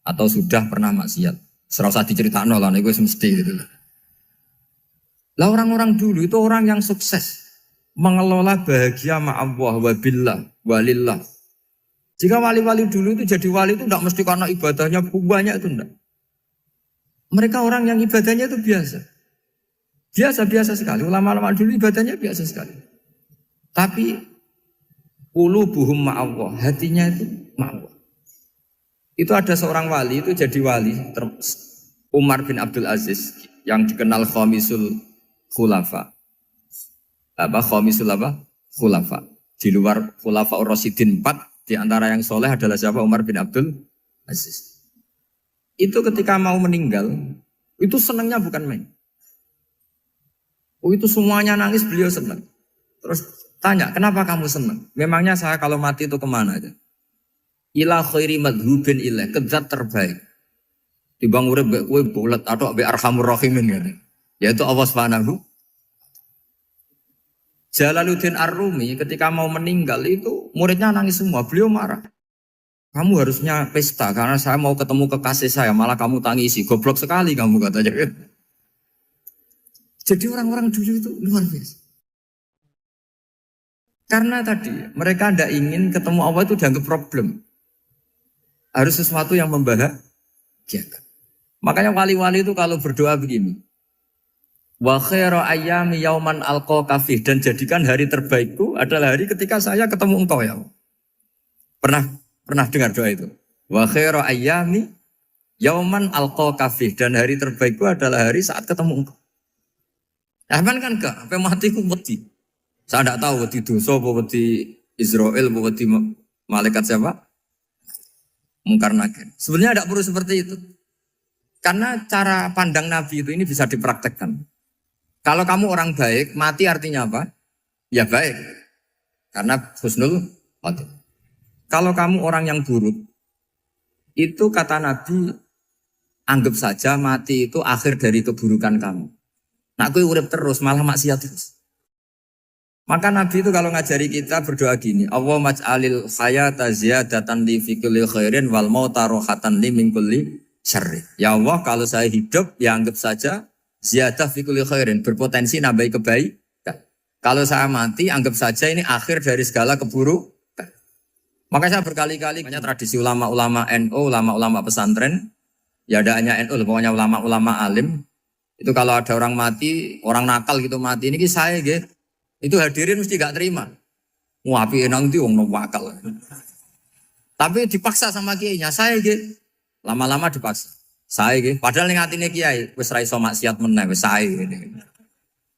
atau sudah pernah maksiat. Serasa diceritakan lah, gue semesti gitu. Lah orang-orang dulu itu orang yang sukses mengelola bahagia ma Allah wa billah walillah. Jika wali-wali dulu itu jadi wali itu tidak mesti karena ibadahnya banyak itu enggak. Mereka orang yang ibadahnya itu biasa. Biasa-biasa sekali. Ulama-ulama dulu ibadahnya biasa sekali. Tapi qulubuhum ma Allah, hatinya itu ma Allah. Itu ada seorang wali, itu jadi wali, Umar bin Abdul Aziz, yang dikenal Khamisul Khulafa. Khamisul Khulafa. Di luar Khulafa Ar-Rasyidin 4, di antara yang soleh adalah siapa? Umar bin Abdul Aziz. Itu ketika mau meninggal, itu senangnya bukan main. Itu semuanya nangis, beliau senang. Terus tanya, kenapa kamu senang? Memangnya saya kalau mati itu kemana aja? Ila khairi madhubin ilah, ke zat terbaik. Dibang urip mbek kowe bulet atau mbek arhamur rahimin gitu. Yaitu Allah Subhanahu. Jalaluddin Ar-Rumi ketika mau meninggal itu muridnya nangis semua. Beliau marah. Kamu harusnya pesta karena saya mau ketemu kekasih saya, malah kamu tangisi. Goblok sekali kamu katanya. Jadi orang-orang dulu itu luar biasa. Karena tadi mereka tidak ingin ketemu Allah itu dianggap problem. Harus sesuatu yang membahagiakan. Makanya wali-wali itu kalau berdoa begini. Wa khairu ayyami yauman alqa kafih, dan jadikan hari terbaikku adalah hari ketika saya ketemu engkau ya Allah. Pernah dengar doa itu? Wa khairu ayyami yauman alqa kafih, dan hari terbaikku adalah hari saat ketemu engkau. Aman kan enggak? Sampai mati ku wedi. Saya tidak tahu wedi dosa apa wedi Israel apa wedi malaikat siapa? Mungkar Nakir. Sebenarnya tidak perlu seperti itu. Karena cara pandang Nabi itu ini bisa dipraktekkan. Kalau kamu orang baik, mati artinya apa? Ya baik. Karena husnul khotimah. Kalau kamu orang yang buruk, itu kata Nabi, anggap saja mati itu akhir dari keburukan kamu. Nak kowe urip terus malah maksiat terus. Maka Nabi itu kalau ngajari kita berdoa gini, Allahumma ij'alil hayata ziyadatan li fi kulli khairin wal mauta rohatan li min kulli syarri. Ya Allah, kalau saya hidup ya anggap saja ziyadah fi kulli khairin, berpotensi nambahi kebaikan. Kalau saya mati anggap saja ini akhir dari segala keburukan. Maka saya berkali-kali tradisi ulama-ulama NU, ulama-ulama pesantren, ya ada hanya NU, pokoknya ulama-ulama alim. Itu kalau ada orang mati, orang nakal gitu mati, ini saya gitu. Itu hadirin mesti gak terima. Wapi enang itu wong nakal. Tapi dipaksa sama kiainya, saya gitu. Lama-lama dipaksa. Saya gitu. Padahal ning atine kiai wis ra iso maksiat meneh, wis saya gitu.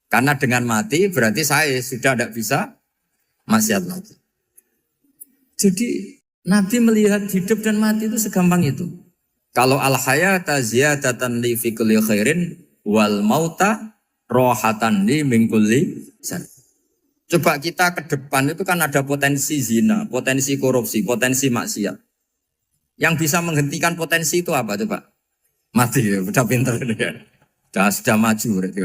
Karena dengan mati berarti saya sudah tidak bisa maksiat lagi. Jadi Nabi melihat hidup dan mati itu segampang itu. Kalau al-hayata ziyadatan li fi kulli khairin wal mauta rohatan li min kulli syarr. Coba kita ke depan itu kan ada potensi zina, potensi korupsi, potensi maksiat. Yang bisa menghentikan potensi itu apa coba? Mati ya, udah pinter ya. Sudah maju berarti.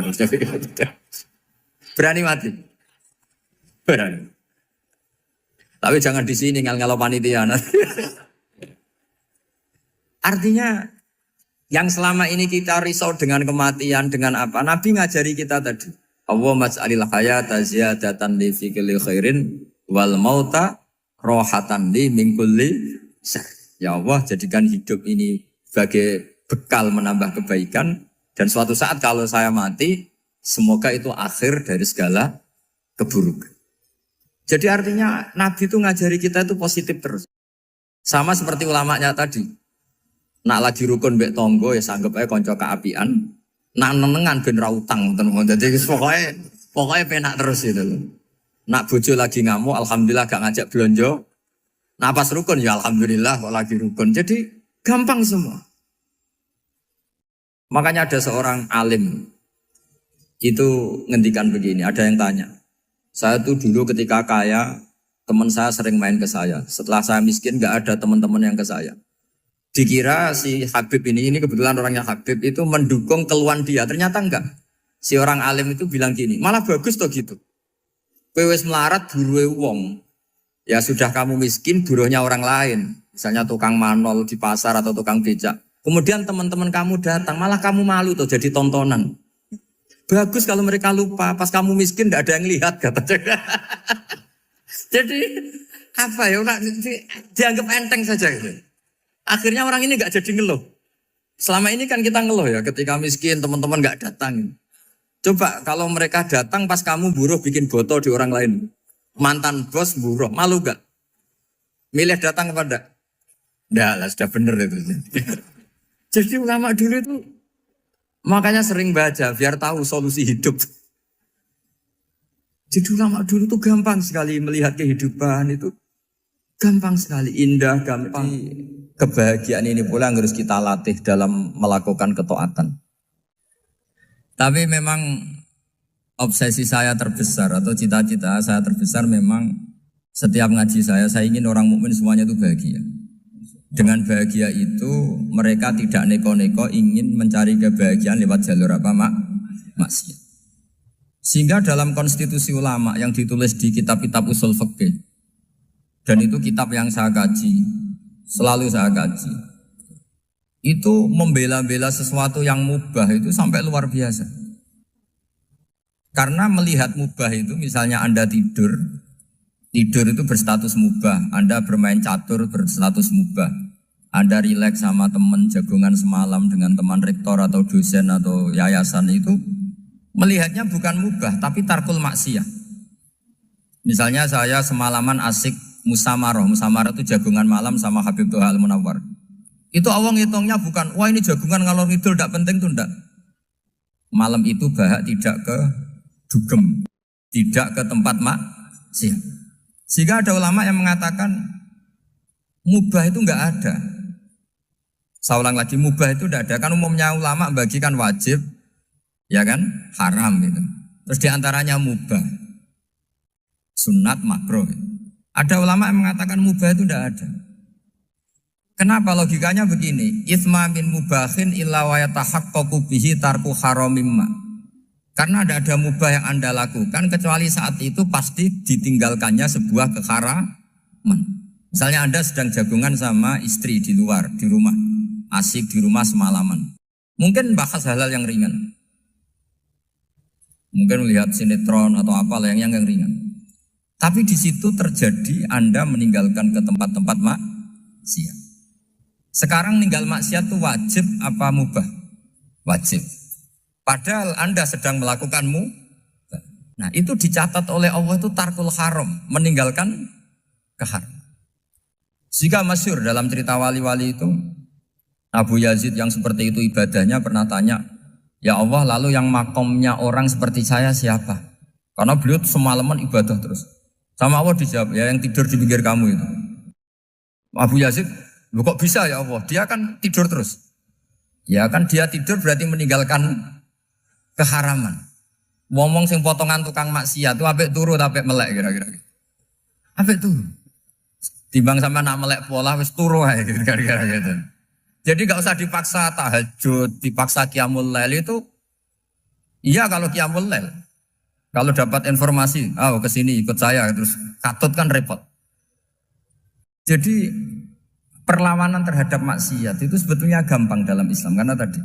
Berani mati. Berani. Tapi jangan di sini ngel-ngelo panitia. Artinya yang selama ini kita risau dengan kematian, dengan apa? Nabi ngajari kita tadi. Allahumma ij'alil hayata ziyadatan li fi kulli khairin wal mauta rohatan li min kulli syarr. Ya Allah, jadikan hidup ini sebagai bekal menambah kebaikan, dan suatu saat kalau saya mati, semoga itu akhir dari segala keburukan. Jadi artinya Nabi itu ngajari kita itu positif terus. Sama seperti ulamanya tadi. Nak lagi rukun mbek tonggo ya sanggep ae kanca kaapian. Nak nenengan ben ra utang ngoten. Dadi pokoknya penak terus itu. Nak bojo lagi ngamuk alhamdulillah gak ngajak blonjo. Nah pas rukun ya alhamdulillah kok lagi rukun. Jadi gampang semua. Makanya ada seorang alim itu ngendikan begini, ada yang tanya. Saya tuh dulu ketika kaya, teman saya sering main ke saya. Setelah saya miskin gak ada teman-teman yang ke saya. Dikira si Habib ini kebetulan orangnya Habib itu mendukung keluhan dia. Ternyata enggak. Si orang alim itu bilang gini, malah bagus toh gitu. Kowe wis melarat buruhe wong. Ya sudah kamu miskin buruhnya orang lain. Misalnya tukang manol di pasar atau tukang becak. Kemudian teman-teman kamu datang, malah kamu malu tuh jadi tontonan. Bagus kalau mereka lupa, pas kamu miskin tidak ada yang lihat katanya. Jadi apa ya, dianggap enteng saja gitu. Akhirnya orang ini gak jadi ngeluh. Selama ini kan kita ngeluh ya, ketika miskin teman-teman gak datang. Coba kalau mereka datang pas kamu buruh bikin botol di orang lain. Mantan bos buruh, malu gak? Milih datang kepada? Nggak lah, sudah bener itu. Jadi ulama dulu itu makanya sering baca biar tahu solusi hidup. Jadi ulama dulu itu gampang sekali melihat kehidupan itu. Gampang sekali, indah, gampang. Kebahagiaan ini pula yang harus kita latih dalam melakukan ketaatan. Tapi memang obsesi saya terbesar atau cita-cita saya terbesar memang setiap ngaji saya ingin orang mukmin semuanya itu bahagia. Dengan bahagia itu mereka tidak neko-neko ingin mencari kebahagiaan lewat jalur apa maksiat. Sehingga dalam konstitusi ulama yang ditulis di kitab-kitab usul fikih, dan itu kitab yang saya kaji, selalu saya kaji, itu membela-bela sesuatu yang mubah itu sampai luar biasa. Karena melihat mubah itu, misalnya Anda tidur itu berstatus mubah, Anda bermain catur berstatus mubah, Anda rileks sama teman jagungan semalam dengan teman rektor atau dosen atau yayasan itu, melihatnya bukan mubah, tapi tarkul maksiyah. Misalnya saya semalaman asik musamaroh itu jagungan malam sama Habib Toha Al-Munawwar. Itu awang hitungnya bukan, wah ini jagungan ngalor ngidul, tidak penting tuh enggak. Malam itu bahak tidak ke dugem, tidak ke tempat maksiat. Sehingga ada ulama yang mengatakan mubah itu enggak ada. Saya ulang lagi, mubah itu enggak ada. Kan umumnya ulama bagikan wajib, ya kan, haram gitu. Terus diantaranya mubah, sunat, makruh. Ada ulama yang mengatakan mubah itu enggak ada. Kenapa? Logikanya begini, itsma min mubahin illa wa yatahaqqaqu bihi tarku haramimma. Karena tidak ada mubah yang Anda lakukan kecuali saat itu pasti ditinggalkannya sebuah keharaman. Misalnya Anda sedang jagungan sama istri di luar, di rumah, asik di rumah semalaman. Mungkin bahas hal-hal yang ringan. Mungkin melihat sinetron atau apalah yang ringan. Tapi di situ terjadi Anda meninggalkan ke tempat-tempat maksiat. Sekarang ninggal maksiat itu wajib apa mubah? Wajib. Padahal Anda sedang melakukanmu. Nah itu dicatat oleh Allah itu tarkul haram, meninggalkan keharam. Jika masyhur dalam cerita wali-wali itu, Abu Yazid yang seperti itu ibadahnya pernah tanya, ya Allah lalu yang makomnya orang seperti saya siapa? Karena beliau semalaman ibadah terus. Sama Allah dijawab, ya yang tidur di pinggir kamu itu. Abu Yazid, loh kok bisa ya Allah? Dia kan tidur terus. Ya kan dia tidur berarti meninggalkan keharaman. Ngomong sing potongan tukang maksiat itu apik turu apik melek kira-kira. Apik turu. Timbang sama nak melek pola wis turu ae kira-kira gitu. Jadi enggak usah dipaksa tahajud, dipaksa qiyamul lail itu. Iya kalau qiyamul lail. Kalau dapat informasi, ke sini ikut saya terus katut kan repot. Jadi perlawanan terhadap maksiat itu sebetulnya gampang dalam Islam karena tadi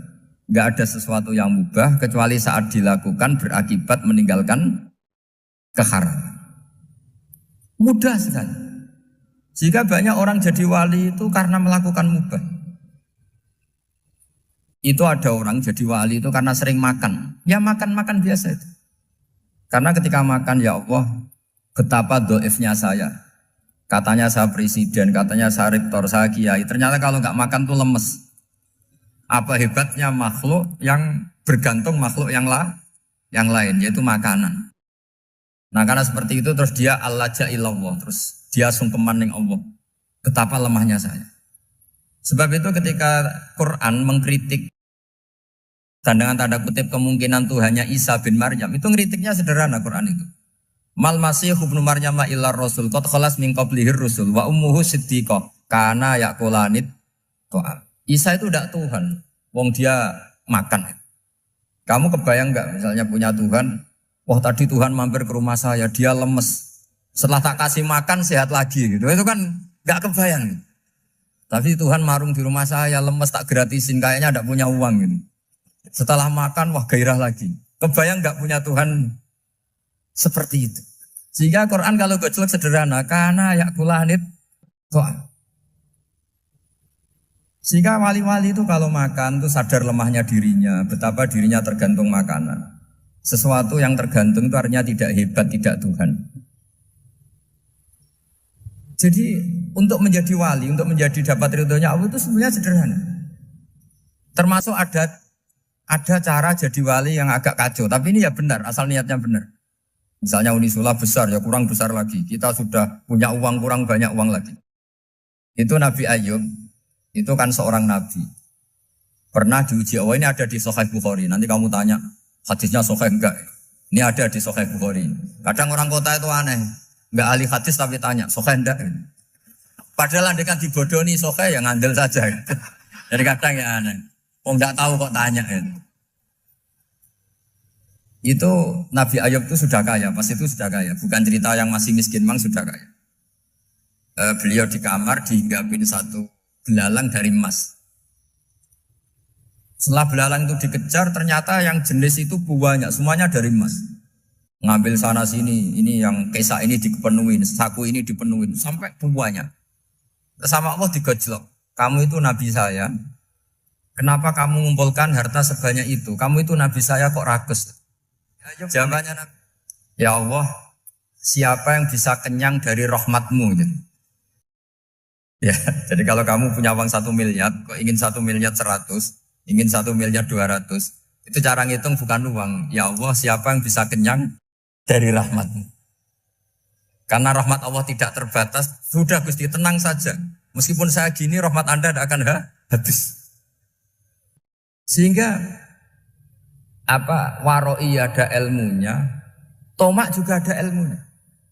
nggak ada sesuatu yang mubah kecuali saat dilakukan berakibat meninggalkan keharaman. Mudah sekali. Jika banyak orang jadi wali itu karena melakukan mubah. Itu ada orang jadi wali itu karena sering makan. Ya makan biasa itu. Karena ketika makan, ya Allah, betapa doifnya saya. Katanya saya presiden, katanya saya rektor, saya kiai. Ternyata kalau nggak makan tuh lemes. Apa hebatnya makhluk yang bergantung makhluk yang lain, yaitu makanan. Nah karena seperti itu terus dia al-laja ilallah, terus dia sungkeman ning Allah. Betapa lemahnya saya. Sebab itu ketika Quran mengkritik dan dengan tanda kutip kemungkinan Tuhannya Isa bin Maryam, itu ngeritiknya sederhana Quran itu. Mal masih ibnu Maryam illa rasul qad khalas min qablihir rusul wa ummuhu siddiqah kana yaqulanit to'am. Isa itu tidak Tuhan, wong dia makan. Kamu kebayang enggak misalnya punya Tuhan, wah tadi Tuhan mampir ke rumah saya, dia lemes. Setelah tak kasih makan sehat lagi gitu. Itu kan enggak kebayang. Tapi Tuhan marung di rumah saya, lemes tak gratisin, kayaknya enggak punya uang gitu. Setelah makan, wah gairah lagi. Kebayang nggak punya Tuhan seperti itu. Sehingga Quran kalau gojlok sederhana, karena yakulanit to'am. Sehingga wali-wali itu kalau makan itu sadar lemahnya dirinya, betapa dirinya tergantung makanan. Sesuatu yang tergantung itu artinya tidak hebat, tidak Tuhan. Jadi untuk menjadi wali, untuk menjadi dapat ridhonya Allah itu sebenarnya sederhana. Termasuk ada cara jadi wali yang agak kacau, tapi ini ya benar, asal niatnya benar. Misalnya Unisula besar, ya kurang besar lagi. Kita sudah punya uang, kurang banyak uang lagi. Itu Nabi Ayub, itu kan seorang nabi. Pernah diuji, ini ada di Sahih Bukhari. Nanti kamu tanya, hadisnya Sahih enggak? Ini ada di Sahih Bukhari. Kadang orang kota itu aneh, enggak ahli hadis tapi tanya, Sahih enggak? Padahal andai kan dibodohi Sahih, ya ngandel saja. Jadi kadang ya aneh. Oh enggak tahu kok tanya. Itu Nabi Ayub itu sudah kaya, pas itu sudah kaya. Bukan cerita yang masih miskin, memang sudah kaya. Beliau di kamar dihinggapin satu belalang dari emas. Setelah belalang itu dikejar, ternyata yang jenis itu banyak, semuanya dari emas. Ngambil sana sini, ini yang kesak ini dipenuhin, saku ini dipenuhin, sampai banyak. Sama Allah digojlok. Kamu itu Nabi saya, kenapa kamu mengumpulkan harta sebanyak itu? Kamu itu Nabi saya kok rakus? Jawabannya, ya Allah, siapa yang bisa kenyang dari rahmatmu? Gitu. Ya, jadi kalau kamu punya uang 1 miliar, kok ingin 1 miliar 100, ingin 1 miliar 200, itu cara ngitung bukan uang. Ya Allah, siapa yang bisa kenyang dari rahmatmu? Karena rahmat Allah tidak terbatas, sudah Gusti, tenang saja. Meskipun saya gini, rahmat Anda tidak akan habis. Sehingga waroi ada ilmunya, tomak juga ada ilmunya.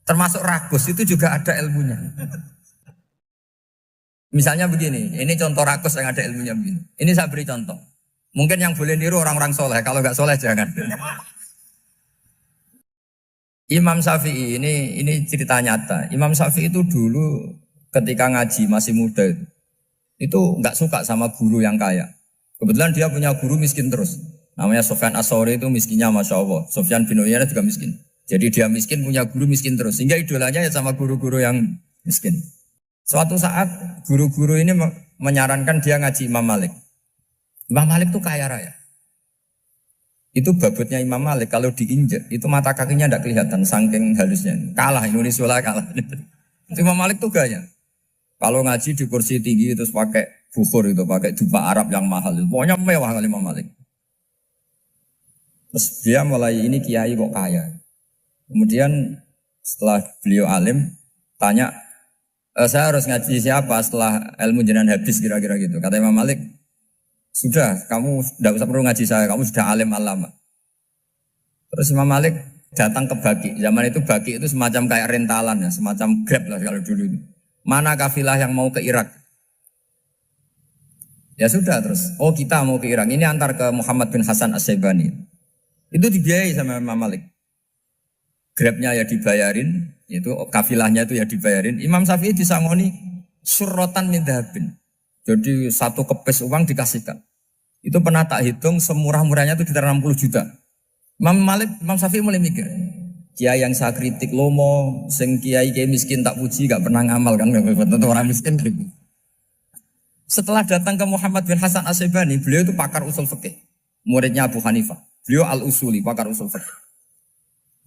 Termasuk ragus itu juga ada ilmunya. Misalnya begini, ini contoh ragus yang ada ilmunya begini. Ini saya beri contoh. Mungkin yang boleh niru orang-orang soleh, kalau nggak soleh jangan. Imam Syafi'i ini cerita nyata. Imam Syafi'i itu dulu ketika ngaji masih muda itu nggak suka sama guru yang kaya. Kebetulan dia punya guru miskin terus. Namanya Sufyan As-Tsauri, itu miskinnya Masya Allah. Sufyan bin Uyainah juga miskin. Jadi dia miskin, punya guru miskin terus. Sehingga idolanya ya sama guru-guru yang miskin. Suatu saat guru-guru ini menyarankan dia ngaji Imam Malik. Imam Malik itu kaya raya. Itu babutnya Imam Malik kalau diinjek itu mata kakinya tidak kelihatan saking halusnya. Kalah Indonesia lah kalah. Itu Imam Malik tuh gaya. Kalau ngaji di kursi tinggi terus pakai bukhur itu, pakai jubah Arab yang mahal. Pokoknya mewah kali Imam Malik. Terus dia mulai ini kiai kok kaya. Kemudian setelah beliau alim tanya, saya harus ngaji siapa setelah ilmu jenengan habis kira-kira gitu. Kata Imam Malik, sudah kamu tidak usah perlu ngaji saya, kamu sudah alim alama. Terus Imam Malik datang ke Baki. Zaman itu Baki itu semacam kayak rentalan ya, semacam Grab lah kalau dulu itu. Mana kafilah yang mau ke Irak? Ya sudah terus, oh kita mau ke Irak. Ini antar ke Muhammad bin Hasan As-Syaibani. Itu dibiayai sama Imam Malik. Grabnya ya dibayarin, itu kafilahnya itu ya dibayarin. Imam Syafi'i disangoni surrotan min dhahabin. Jadi satu kepes uang dikasihkan. Itu pernah tak hitung semurah-murahnya itu sekitar 60 juta. Imam Syafi'i mulai mikir, kiai yang saya kritik lomo, sing kiai miskin tak puji, gak pernah ngamal kan, tentu orang miskin gitu. Setelah datang ke Muhammad bin Hasan As-Syaibani, beliau itu pakar usul fikih, muridnya Abu Hanifah. Beliau al-usuli, pakar usul fikih.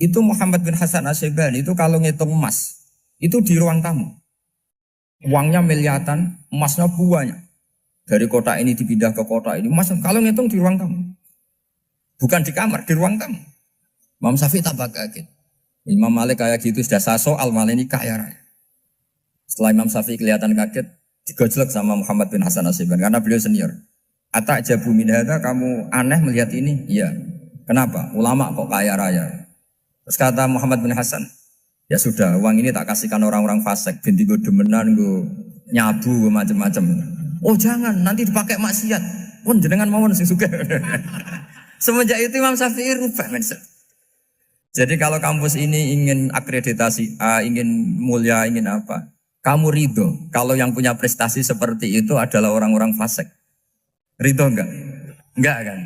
Itu Muhammad bin Hasan As-Syaibani itu kalau ngitung emas, itu di ruang tamu. Uangnya miliatan, emasnya banyak. Dari kota ini dipindah ke kota ini, emas kalau ngitung di ruang tamu. Bukan di kamar, di ruang tamu. Imam Syafi'i tambah kaget. Imam Malik kayak gitu sudah soal malah ini kaya raya. Setelah Imam Syafi'i kelihatan kaget, digojlok sama Muhammad bin Hasan As-Syaibani karena beliau senior. Atajabu min hadza, kamu aneh melihat ini? Iya. Kenapa? Ulama kok kaya raya. Terus kata Muhammad bin Hasan, ya sudah, uang ini tak kasihkan orang-orang fasik, binti gue demenan, gue nyabu, gue macam-macam. Oh jangan, nanti dipakai maksiat. Pun jenengan mawon sing suka. Semenjak itu Imam Syafi'i rubah mindset. Jadi kalau kampus ini ingin akreditasi A, ingin mulia, ingin apa, kamu ridho kalau yang punya prestasi seperti itu adalah orang-orang fasik. Ridho enggak? Enggak kan?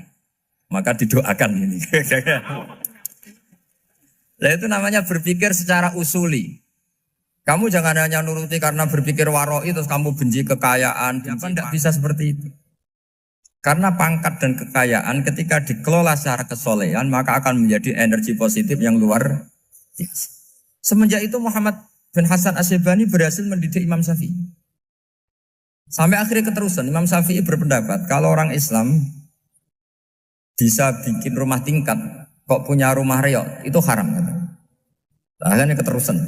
Maka didoakan ini. Nah itu namanya berpikir secara usuli. Kamu jangan hanya nuruti karena berpikir waroi terus kamu benci kekayaan. Tidak bisa seperti itu. Karena pangkat dan kekayaan ketika dikelola secara kesolehan maka akan menjadi energi positif yang luar biasa. Semenjak itu Muhammad bin Hasan As-Syaibani berhasil mendidik Imam Syafi'i. Sampai akhirnya keterusan Imam Syafi'i berpendapat kalau orang Islam bisa bikin rumah tingkat kok punya rumah reok itu haram. Akhirnya keterusan.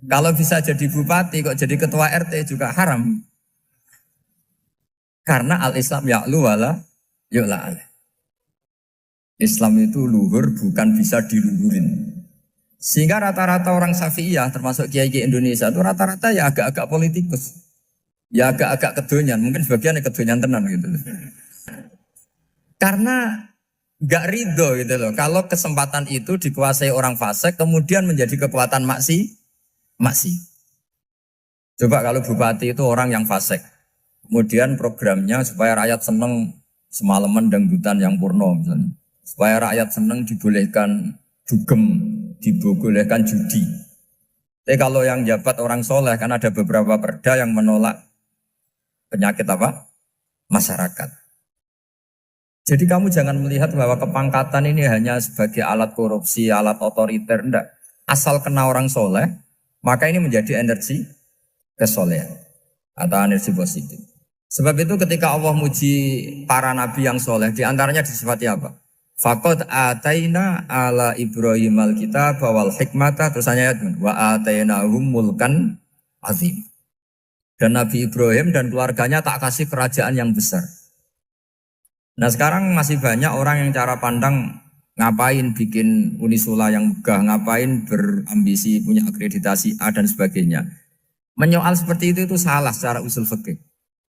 Kalau bisa jadi bupati kok jadi ketua RT juga haram. Karena al-Islam ya'lu wala yu'la alaih. Islam itu luhur bukan bisa diluhurin. Sehingga rata-rata orang Syafi'iyah termasuk kiai-kiai Indonesia itu rata-rata ya agak-agak politikus. Ya agak-agak kedonyan, mungkin sebagian kedonyan tenan gitu. Karena nggak ridho gitu loh. Kalau kesempatan itu dikuasai orang fasik, kemudian menjadi kekuatan maksi. Coba kalau bupati itu orang yang fasik, kemudian programnya supaya rakyat seneng semalaman dangdutan yang purno misalnya, supaya rakyat seneng dibolehkan dugem, dibolehkan judi. Tapi kalau yang jabat orang soleh kan ada beberapa perda yang menolak penyakit apa? Masyarakat. Jadi kamu jangan melihat bahwa kepangkatan ini hanya sebagai alat korupsi, alat otoriter, enggak. Asal kena orang soleh, maka ini menjadi energi kesolehan atau energi positif. Sebab itu ketika Allah muji para nabi yang soleh, diantaranya disifati apa? Faqad ataina ala Ibrahim al-kitab wal hikmata, terus ayat wa atainahum mulkan azim. Dan Nabi Ibrahim dan keluarganya tak kasih kerajaan yang besar. Nah sekarang masih banyak orang yang cara pandang ngapain bikin unisula yang megah, ngapain berambisi punya akreditasi A dan sebagainya. Menyoal seperti itu salah secara usul fikih.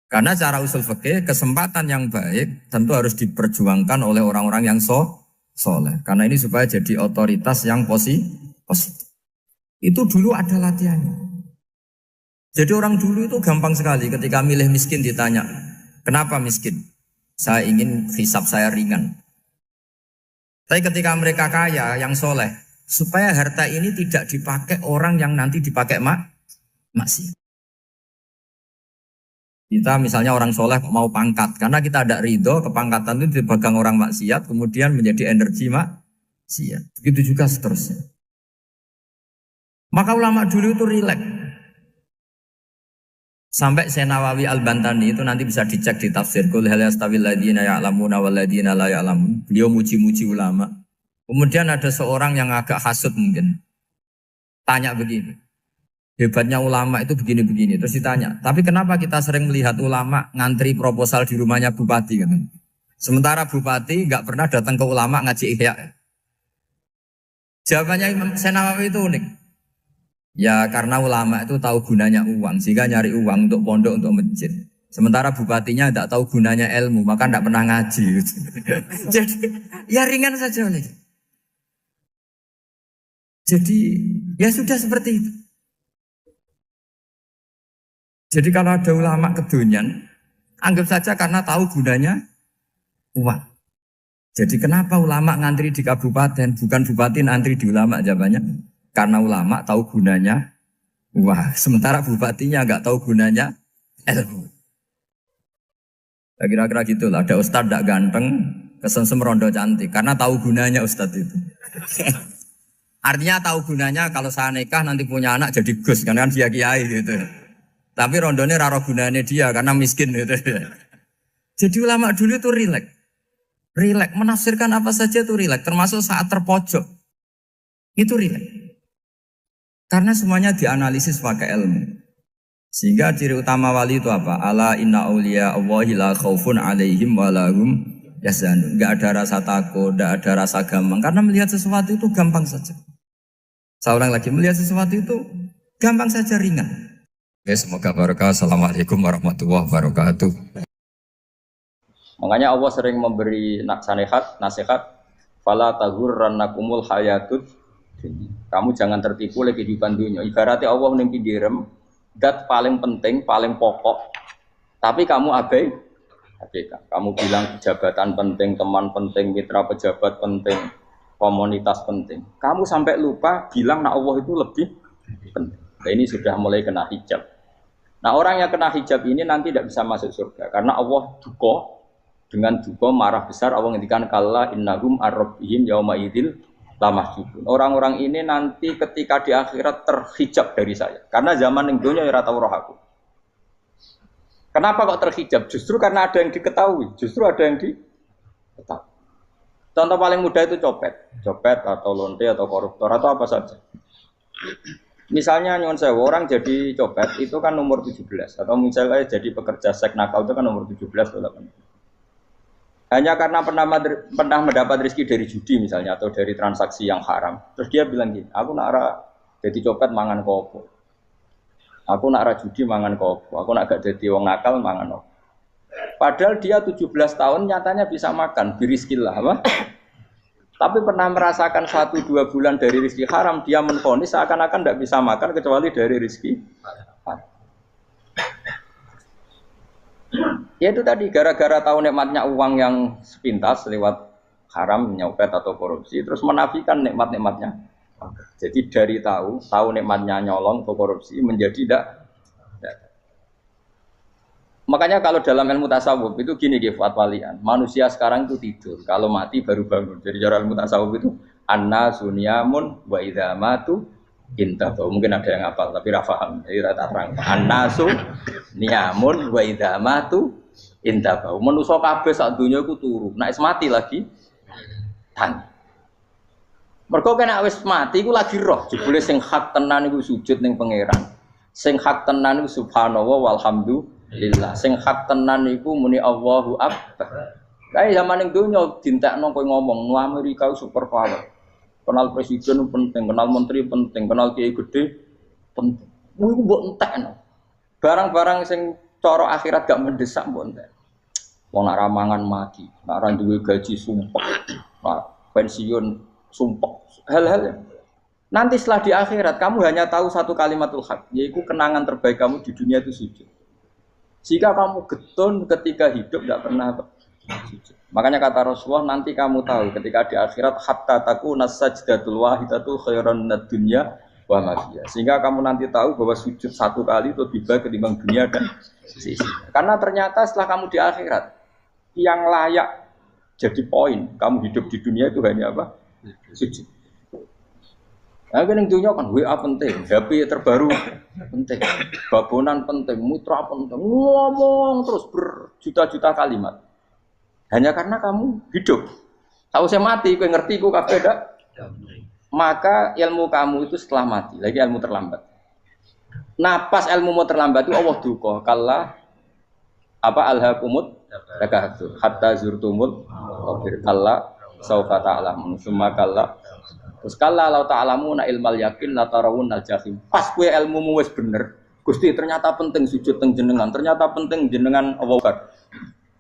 Karena secara usul fikih kesempatan yang baik tentu harus diperjuangkan oleh orang-orang yang soleh. Karena ini supaya jadi otoritas yang positif. Itu dulu ada latihannya. Jadi orang dulu itu gampang sekali ketika milih miskin ditanya, kenapa miskin? Saya ingin hisab saya ringan. Tapi ketika mereka kaya yang soleh, supaya harta ini tidak dipakai orang yang nanti dipakai maksiat. Kita misalnya orang soleh mau pangkat, karena kita ada ridho, kepangkatan itu dipegang orang maksiat, kemudian menjadi energi maksiat. Begitu juga seterusnya. Maka ulama dulu itu rileks. Sampai Senawawi Al-Bantani itu nanti bisa dicek di tafsir. Qul hal yastawil ladzina ya'lamuna wal ladzina la ya'lamun. Beliau muji-muji ulama. Kemudian ada seorang yang agak hasut mungkin. Tanya begini. Hebatnya ulama itu begini-begini. Terus ditanya, tapi kenapa kita sering melihat ulama ngantri proposal di rumahnya bupati? Kan? Sementara bupati nggak pernah datang ke ulama ngaji ihya. Jawabannya Imam Senawawi itu unik. Ya karena ulama itu tahu gunanya uang, sehingga nyari uang untuk pondok, untuk masjid. Sementara bupatinya tidak tahu gunanya ilmu, maka tidak pernah ngaji. Jadi ya ringan saja. Jadi ya sudah seperti itu. Jadi kalau ada ulama kedonyan, anggap saja karena tahu gunanya uang. Jadi kenapa ulama ngantri di kabupaten, bukan bupati ngantri di ulama? Jawabannya, karena ulama tahu gunanya uang. Sementara bupatinya nggak tahu gunanya ilmu. Kira-kira gitu lah, ada ustadz tidak ganteng, kesensem rondo cantik, karena tahu gunanya ustadz itu. Artinya tahu gunanya kalau saya nikah nanti punya anak jadi gus, karena kan dia kiai gitu. Tapi rondone raro gunanya dia karena miskin gitu. Jadi ulama dulu itu rileks. Rileks menafsirkan apa saja itu rileks, termasuk saat terpojok. Itu rileks. Karena semuanya dianalisis pakai ilmu. Sehingga ciri utama wali itu apa? Ala inna awliya Allahi la khaufun alaihim wa lahum yahzanun. Enggak ada rasa takut, enggak ada rasa gampang, karena melihat sesuatu itu gampang saja. Saya ulang lagi, melihat sesuatu itu gampang saja, ringan. Oke, semoga barokah. Assalamualaikum warahmatullahi wabarakatuh. Makanya Allah sering memberi nasihat, fala taghurrannakumul hayatud. Kamu jangan tertipu oleh kehidupan dunia. Ibaratnya Allah ning pinggirem, dat paling penting, paling pokok. Tapi kamu abaikan. Kamu bilang jabatan penting, teman penting, mitra pejabat penting, komunitas penting. Kamu sampai lupa bilang nah Allah itu lebih penting. Nah, ini sudah mulai kena hijab. Nah orang yang kena hijab ini nanti tidak bisa masuk surga karena Allah dengan duka marah besar. Allah ngendikan kalla innahum ar-rabbihim yauma idzil lamahjubun. Orang-orang ini nanti ketika di akhirat terhijab dari saya karena zaman ning donya ora tau roh aku. Kenapa kok terhijab? Justru karena ada yang diketahui, justru ada yang diketahui. Contoh paling mudah itu copet atau lonte atau koruptor atau apa saja. Misalnya nyuwun sewu orang jadi copet itu kan umur 17 atau misalnya jadi pekerja seks nakal itu kan umur 17 atau 18. Hanya karena pernah mendapat rezeki dari judi misalnya atau dari transaksi yang haram. Terus dia bilang gini, aku nak jadi copet mangan kopo. Aku nak judi mangan kopo. Aku nak gak jadi wong nakal mangan kopo. Padahal dia 17 tahun nyatanya bisa makan, biriskillah apa? Tapi pernah merasakan 1-2 bulan dari rezeki haram, dia menvonis seakan-akan tidak bisa makan kecuali dari rezeki haram. Ya itu tadi, gara-gara tahu nikmatnya uang yang sepintas lewat haram, nyopet atau korupsi, terus menafikan nikmat-nikmatnya. Jadi dari tahu nikmatnya nyolong atau korupsi menjadi tidak. Makanya kalau dalam ilmu tasawuf itu gini Fuad Walian, manusia sekarang itu tidur, kalau mati baru bangun. Jadi cara ilmu tasawuf itu anna sunyamun wa idza matu intahu. Mungkin ada yang hafal tapi ra paham. Jadi rata terang. Anna sunyamun wa idza matu intahu. Manusa kabeh sak donya iku turu. Nek mati lagi tangi. Mergo kena wis mati iku lagi roh. Jebule sing hak tenan iku sujud ning pangeran. Sing hak tenan iku subhanallah walhamdulillah. Sing hak tenan iku muni Allahu akbar. Kae zaman ning donya dintekno kowe ngomong nu Amerika super power. Kenal presiden penting, kenal menteri penting, kenal kiai gede penting. Iku mbok entekno. Barang-barang sing cara akhirat gak mendesak mbok entek. Wong nak ramangan mati, nak ra duwe gaji sumpek. Pensiun sumpek. Hal-hal nanti setelah di akhirat kamu hanya tahu satu kalimatul haq, yaitu kenangan terbaik kamu di dunia itu sujud. Jika kamu getun ketika hidup tidak pernah sujud. Makanya kata Rasulullah nanti kamu tahu ketika di akhirat hatta takuna sajdatul wahidatu khairan minad dunya wa ma fiha. Sehingga kamu nanti tahu bahwa sujud satu kali itu lebih baik ketimbang dunia dan sisinya. Karena ternyata setelah kamu di akhirat yang layak jadi poin kamu hidup di dunia itu hanya apa? Sujud. Nah, kan yang dunia kan WA penting, HP terbaru penting, babonan penting, mitra penting, ngomong terus berjuta-juta kalimat. Hanya karena kamu hidup. Tahu saya mati, kau ngerti, kau kabeh dak. Maka ilmu kamu itu setelah mati, lagi ilmu terlambat. Nah, pas ilmu mau terlambat itu Allah duka, kalla apa alhaqumut takatsur hatta zurtumul qabir kalla saufa ta'lamun summa kalla. Terus kalla law ta'lamuna ilmal yakin la tarawunnal jahim. Pas kowe ilmumu wis bener, Gusti ternyata penting sujud teng jenengan, ternyata penting jenengan Allah.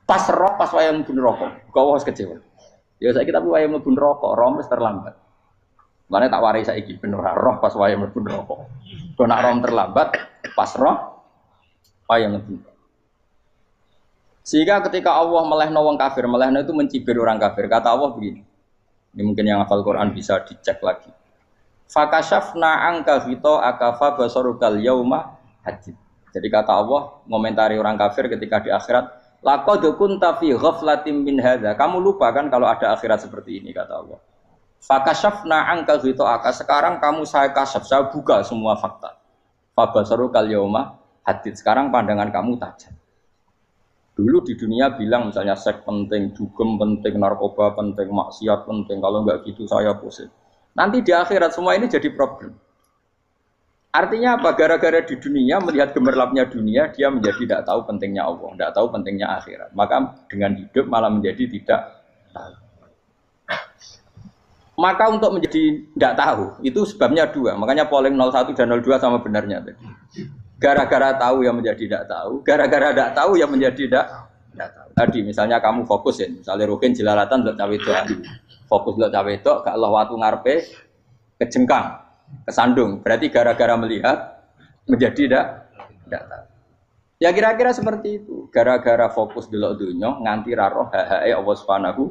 Pas roh pas waya mlebu neraka, kok wis kecewa. Ya saiki tapi waya mlebu neraka, roh wis terlambat. Mane tak warai saiki bener roh pas waya mlebu neraka. Kok nak roh terlambat, pas roh waya mlebu. Sehingga ketika Allah melehno wong kafir, melehno itu mencibir orang kafir. Kata Allah begini. Ini mungkin yang hafal Quran bisa dicek lagi. Fakashafna angka hito akafa basarukal yauma hadid. Jadi kata Allah ngomentari orang kafir ketika di akhirat, laqad kunta fi ghaflatin min hadza. Kamu lupa kan kalau ada akhirat seperti ini kata Allah. Fakashafna angka hito aka. Sekarang kamu saya kasaf, saya buka semua fakta. Fa basarukal yauma hadid. Sekarang pandangan kamu tajam. Dulu di dunia bilang misalnya seks penting, dugem penting, narkoba penting, maksiat penting. Kalau enggak gitu saya pusing. Nanti di akhirat semua ini jadi problem. Artinya apa? Gara-gara di dunia melihat gemerlapnya dunia, dia menjadi tidak tahu pentingnya Allah, tidak tahu pentingnya akhirat. Maka dengan hidup malah menjadi tidak tahu. Maka untuk menjadi tidak tahu itu sebabnya dua. Makanya polling 01 dan 02 sama benarnya tadi. Gara-gara tahu yang menjadi tidak tahu, gara-gara tidak tahu yang menjadi tidak tahu. Tadi misalnya kamu fokus ya, misalnya Rukin jelalatan buat cawe itu, fokus buat cawe itu, gak Allah waktu ngarepe kejengkang, kesandung. Berarti gara-gara melihat menjadi tidak tahu. Ya kira-kira seperti itu. Gara-gara fokus delok dunya nganti raroh hae Allah Subhanahu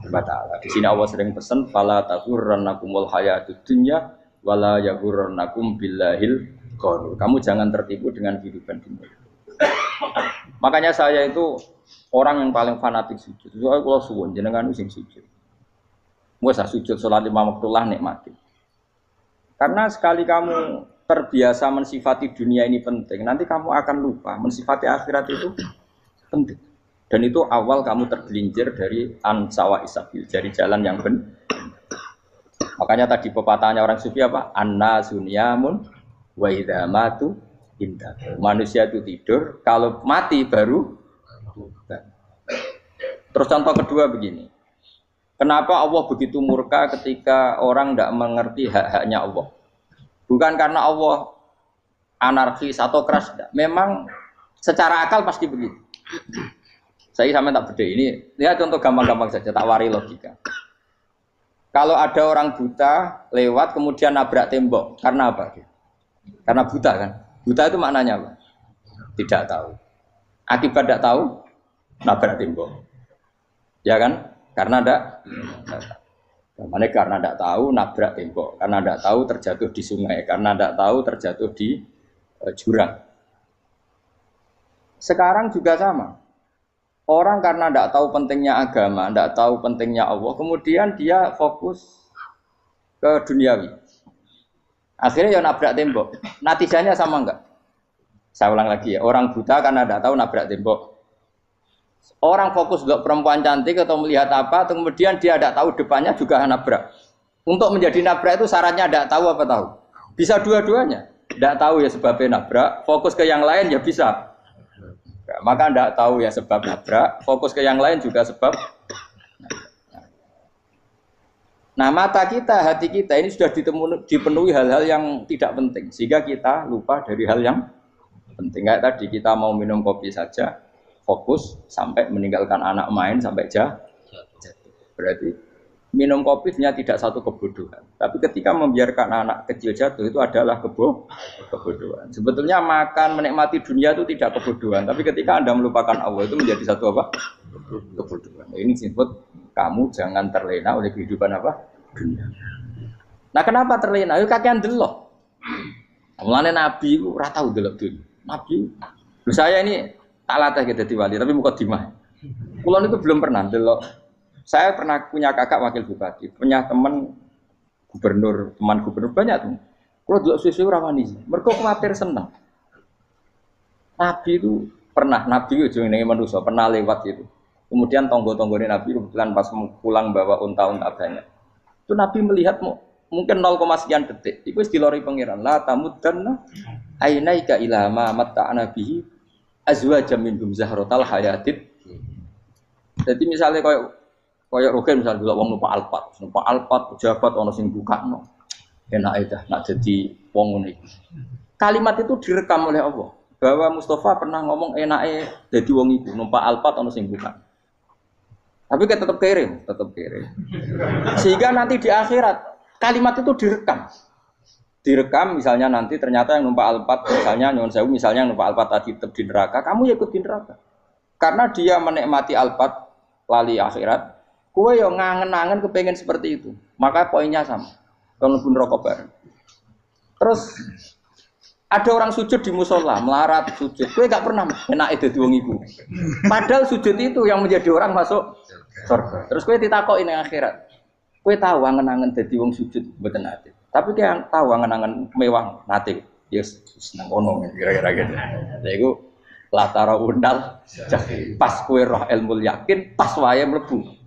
wa taala. Di sini Allah sering pesan fala taghurrannakumul hayatud dunya wala yaghurrannakum billahil. Kamu jangan tertipu dengan kehidupan dunia. Makanya saya itu orang yang paling fanatik sujud. Soalnya kalau suwun jenengan sing sujud. Wes sujud salat 5 waktu lah nikmati. Karena sekali kamu terbiasa mensifati dunia ini penting, nanti kamu akan lupa mensifati akhirat itu penting. Dan itu awal kamu tergelincir dari ansawa isabil, dari jalan yang benar. Makanya tadi pepatahnya orang sufi apa? Anna sunyamun wa idza matu indah. Manusia itu tidur, kalau mati baru. Terus contoh kedua begini. Kenapa Allah begitu murka ketika orang tidak mengerti hak-haknya Allah? Bukan karena Allah anarkis atau keras, tidak. Memang secara akal pasti begitu. Saya sampai tak beda ini. Lihat contoh gampang-gampang saja, tak wari logika. Kalau ada orang buta lewat kemudian nabrak tembok, karena apa? Karena buta kan? Buta itu maknanya apa? Tidak tahu. Akibat tidak tahu, nabrak tembok. Ya kan? Karena tidak karena tidak tahu nabrak tembok, karena tidak tahu terjatuh di sungai, karena tidak tahu terjatuh di jurang. Sekarang juga sama. Orang karena tidak tahu pentingnya agama, tidak tahu pentingnya Allah, kemudian dia fokus ke duniawi. Akhirnya ya nabrak tembok. Natijanya sama enggak? Saya ulang lagi ya, orang buta karena tidak tahu nabrak tembok. Orang fokus untuk perempuan cantik atau melihat apa, kemudian dia tidak tahu depannya juga nabrak. Untuk menjadi nabrak itu syaratnya tidak tahu apa tahu? Bisa dua-duanya. Tidak tahu ya sebabnya nabrak, fokus ke yang lain ya bisa. Maka tidak tahu ya sebab nabrak, fokus ke yang lain juga sebab. Nah mata kita, hati kita ini sudah dipenuhi hal-hal yang tidak penting, sehingga kita lupa dari hal yang penting. Kayak tadi kita mau minum kopi saja, fokus sampai meninggalkan anak main sampai jatuh. Berarti minum kopi sebenarnya tidak satu kebodohan, tapi ketika membiarkan anak kecil jatuh itu adalah kebodohan. Sebetulnya makan menikmati dunia itu tidak kebodohan, tapi ketika Anda melupakan Allah itu menjadi satu apa? Kebodohan. Ini disebut kamu jangan terlena oleh kehidupan apa? Dunia. Nah kenapa terlena? Itu kakean delok. Mulane Nabi itu ora tau delok dunia. Nabi, saya ini tak latih gitu wali, tapi mukadimah. Kulon itu belum pernah delok. Saya pernah punya kakak wakil bupati, punya teman gubernur banyak tuh. Kalau dulu susu ramani, mereka khawatir senang. Nabi itu juga manusia pernah lewat itu. Kemudian tonggo-tonggonya Nabi kebetulan pas pulang bawa unta-unta banyak. Itu Nabi melihat mungkin 0, sekian detik. Itu dilori pangeran. La tamuddanna ainaika ila ma matta'na bihi azwajan minhum zahratal hayatid. Jadi misalnya kayak Rogen misalnya dulu wong numpak Alphard pejabat ono sing bukakno. Enak aja nak jadi wong ngene iki. Kalimat itu direkam oleh Allah bahwa Mustafa pernah ngomong enake dadi wong iku numpak Alphard ono sing buka. Tapi kan tetap kere. Sehingga nanti di akhirat kalimat itu direkam misalnya nanti ternyata yang numpak Alphard misalnya nyon sewu misalnya yang numpak Alphard tadi tetap di neraka, kamu ya ikut di neraka. Karena dia menikmati Alphard lali akhirat. Kowe yo ngangen-angen kepengen seperti itu. Maka poinnya sama. Kalau pun rokok bareng. Terus ada orang sujud di musola, melarat sujud. Kowe gak pernah enake dadi wong iku. Padahal sujud itu yang menjadi orang masuk surga. Terus kowe ditakoki ning akhirat. Kowe tahu angen-angen dadi wong sujud mboten nate. Tapi kowe tahu angen-angen mewah nate. Yes, seneng ono kira-kira gitu. Lha iku latara undal pas kowe roh ilmu yakin pas wae mlebu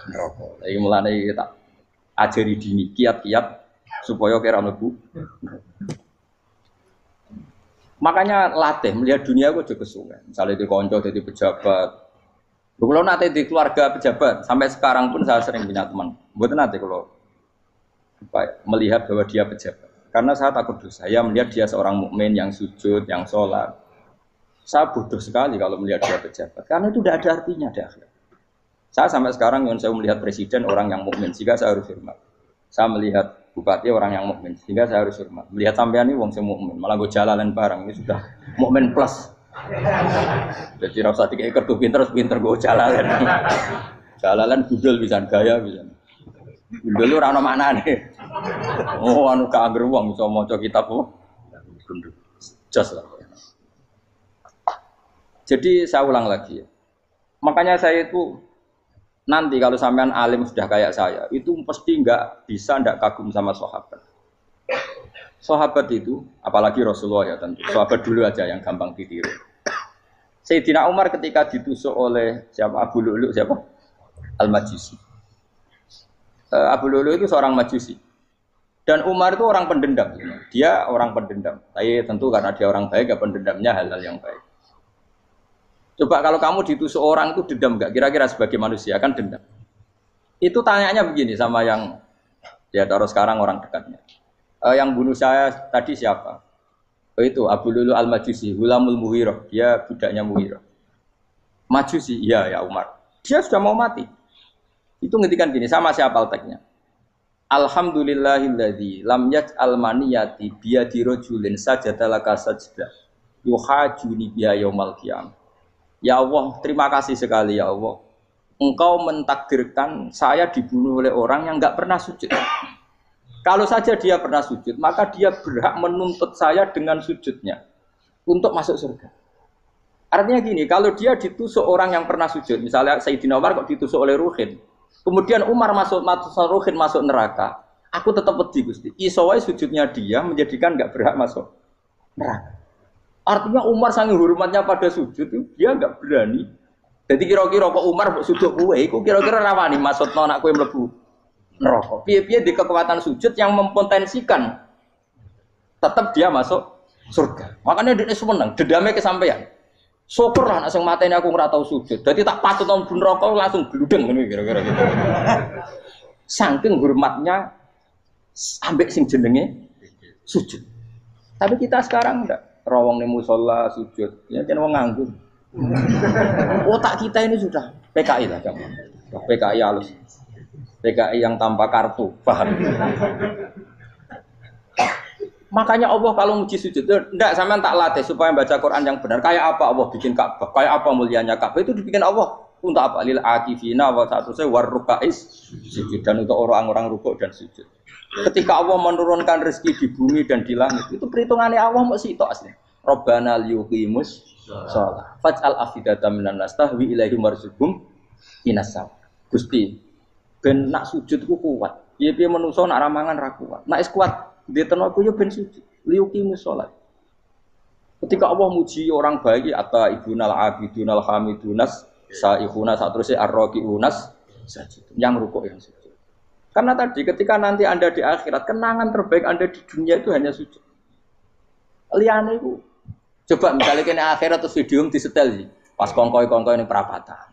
neraka. Iki mulane tak ajari dini kiat-kiat supaya kira mlebu. Makanya latih melihat dunia kok aja kesuwen. Misalnya di konco jadi pejabat. Kalau nanti di keluarga pejabat sampai sekarang pun saya sering punya teman. Buat nanti kalau melihat bahwa dia pejabat. Karena saya takut dosa. Saya melihat dia seorang mukmin yang sujud, yang sholat. Saya bodoh sekali kalau melihat dia pejabat. Karena itu tidak ada artinya di akhirat. Saya sampai sekarang yang saya melihat presiden orang yang mukmin, sehingga saya harus hormat. Saya melihat bupati orang yang mukmin, sehingga saya harus hormat. Melihat sampean ini wong sing mukmin, malah gue jalalan barang ini sudah mukmin plus. Jadi rasa tiga ekor tuh pinter gue jalalan. Jalalan gudul bisa gaya bisa. Gudul lu rano mana nih? Oh anu kagak uang bisa mau coba kitab oh. Just lah. Jadi saya ulang lagi ya. Makanya saya itu nanti kalau sampean alim sudah kayak saya, itu pasti nggak kagum sama sahabat. Sahabat itu, apalagi Rasulullah ya tentu. Sahabat dulu aja yang gampang ditiru. Sayyidina Umar ketika ditusuk oleh siapa Abu Lu'lu siapa? Al-Majusi. Abu Lu'lu itu seorang Majusi. Dan Umar itu orang pendendam. Dia orang pendendam. Tapi tentu karena dia orang baik, ya pendendamnya hal-hal yang baik. Coba kalau kamu ditusuk orang itu dendam enggak? Kira-kira sebagai manusia kan dendam. Itu tanyanya begini sama yang ya taruh sekarang orang dekatnya. Yang bunuh saya tadi siapa? Itu Abu Lu'lu Al-Majusi, Hulamul Muhirah. Dia budaknya Muhirah. Majusi, iya ya Umar. Dia sudah mau mati. Itu ngetikan gini, sama siapa alteknya. Alhamdulillahilladzi lam yaj'al maniyati biyadi rajulin sajadalaka sajdah yuhajuni biya yaumal qiyamah. Ya Allah, terima kasih sekali ya Allah. Engkau mentakdirkan saya dibunuh oleh orang yang enggak pernah sujud. Kalau saja dia pernah sujud, maka dia berhak menuntut saya dengan sujudnya untuk masuk surga. Artinya gini, kalau dia ditusuk orang yang pernah sujud, misalnya Sayyidina Umar kok ditusuk oleh Ruhin, kemudian Umar Ruhin masuk neraka, aku tetap wedi Gusti. Isowai sujudnya dia menjadikan enggak berhak masuk neraka. Artinya Umar sangat hormatnya pada sujud, dia enggak berani. Jadi kira-kira kok Umar sujud kowe, iku kira-kira rawani maksudno anak kowe mlebu neraka. Piye-piye di kekuatan sujud yang mempotensikan tetap dia masuk surga. Makanya dia seneng, dendamnya kesampaian. Syukurlah nek sing mateni aku ora tau sujud. Dadi tak patut nang neraka langsung gludeng ngene kira-kira gitu. Saking hormatnya ambek sing jenenge sujud. Tapi kita sekarang enggak rawong ning musala sujud. Ya jan wong nganggur. Otak kita ini sudah PKI lah kamu. PKI halus. PKI yang tanpa kartu, paham? Makanya Allah kalau muji sujud, enggak sampean tak latih supaya baca Quran yang benar. Kayak apa Allah bikin Ka'bah? Kayak apa mulianya Ka'bah? Itu dibikin Allah untuk apa? Lil akifina wa satusai warrukais sujud, dan untuk orang-orang rukuk dan sujud. Ketika Allah menurunkan rezeki di bumi dan di langit, itu perhitungannya Allah mau situ asli. Rabbana liyuqimus shalah faj'al afidatan minan nas tahwi ilaihim warzuqhum inasam. Gusti, ben nak sujud ku kuat. Piye-piye menungso nak ramangan ra kuat. Nak is kuat di tenaga yo ben sujud. Liyuqimus shalah. Ketika Allah muji orang baik atau ibunal abidunal hamidunas saihuna satrusé arraqiunas sajid. Yang rukuk yang sujud. Karena tadi ketika nanti Anda di akhirat, kenangan terbaik Anda di dunia itu hanya sujud. Liyane iku coba misalnya kene akhirat terus video disetel sih. Pas kongkoi-kongkoi ini perapatan.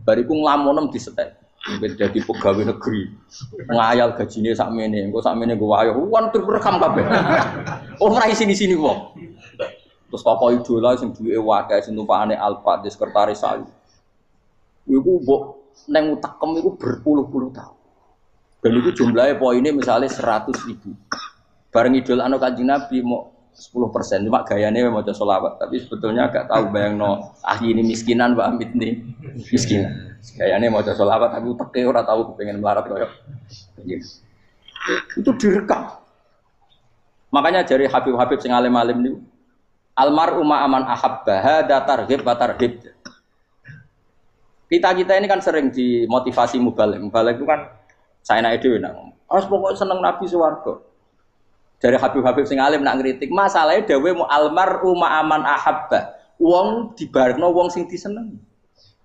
Bariku nglamonem disetel. Beda di pegawai negeri. Ngayal gajine sakmene, engko sakmene go wayo. Wan rekam kabeh. Oh ora sini-sini wong. Terus tokoh idola sing duwe wae sing tumpakane Alfa di sekretaris saya. Iku mbok nang utakem iku berpuluh-puluh tahun. Dan itu jumlahnya poinnya misalnya 100.000. Bareng idol anu Kanjeng Nabi mau 10%, cuma gayanya mau coba sholawat, tapi sebetulnya agak tahu bayangno ini miskinan Mbak Amit nih miskinan. Gayanya mau coba sholawat, aku teke ora tahu pengen melarat koyo. Itu direkam. Makanya dari Habib-habib sing alim-alim niku almar'u ma'aman ahabba hada targhib wa tarhib. Kita ini kan sering dimotivasi mubaligh. Mubaligh itu kan saya naik dhewe nang. Harus pokoknya seneng Nabi swarga. Dari Habib-habib sing alim nak ngritik, masalahnya dawe mu almar'u ma'aman ahabba. Wong dibarno wong sing diseneng.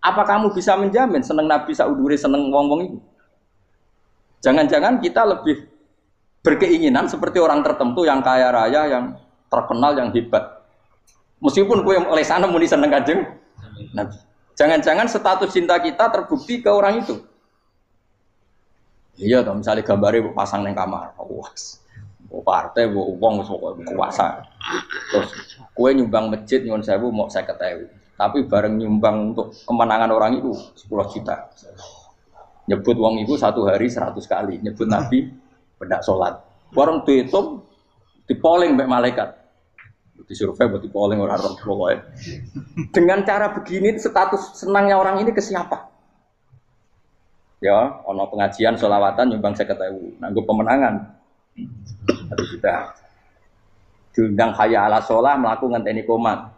Apa kamu bisa menjamin seneng Nabi saudure seneng wong-wong itu? Jangan-jangan kita lebih berkeinginan seperti orang tertentu yang kaya raya, yang terkenal, yang hebat. Meskipun kowe oleh sana muni seneng Kanjeng Nabi. Jangan-jangan status cinta kita terbukti ke orang itu. Iya toh, misalnya gambarnya pasang neng kamar. Wah. Partai wong kuasa. Terus kue nyumbang masjid nyuwun sewu mau 50.000. Tapi bareng nyumbang untuk kemenangan orang itu 10 juta. Nyebut wong itu satu hari 100 kali. Nyebut Nabi pendak sholat. Bareng dihitung dipoling mbek malaikat. Disurvei buat dipoling orang pokoknya. Dengan cara begini status senangnya orang ini ke siapa? Ya, ono pengajian sholawatan nyumbang 50.000. Nanggo pemenangan. Tapi sudah diundang hayya ala sholah melakukan ngenteni komat.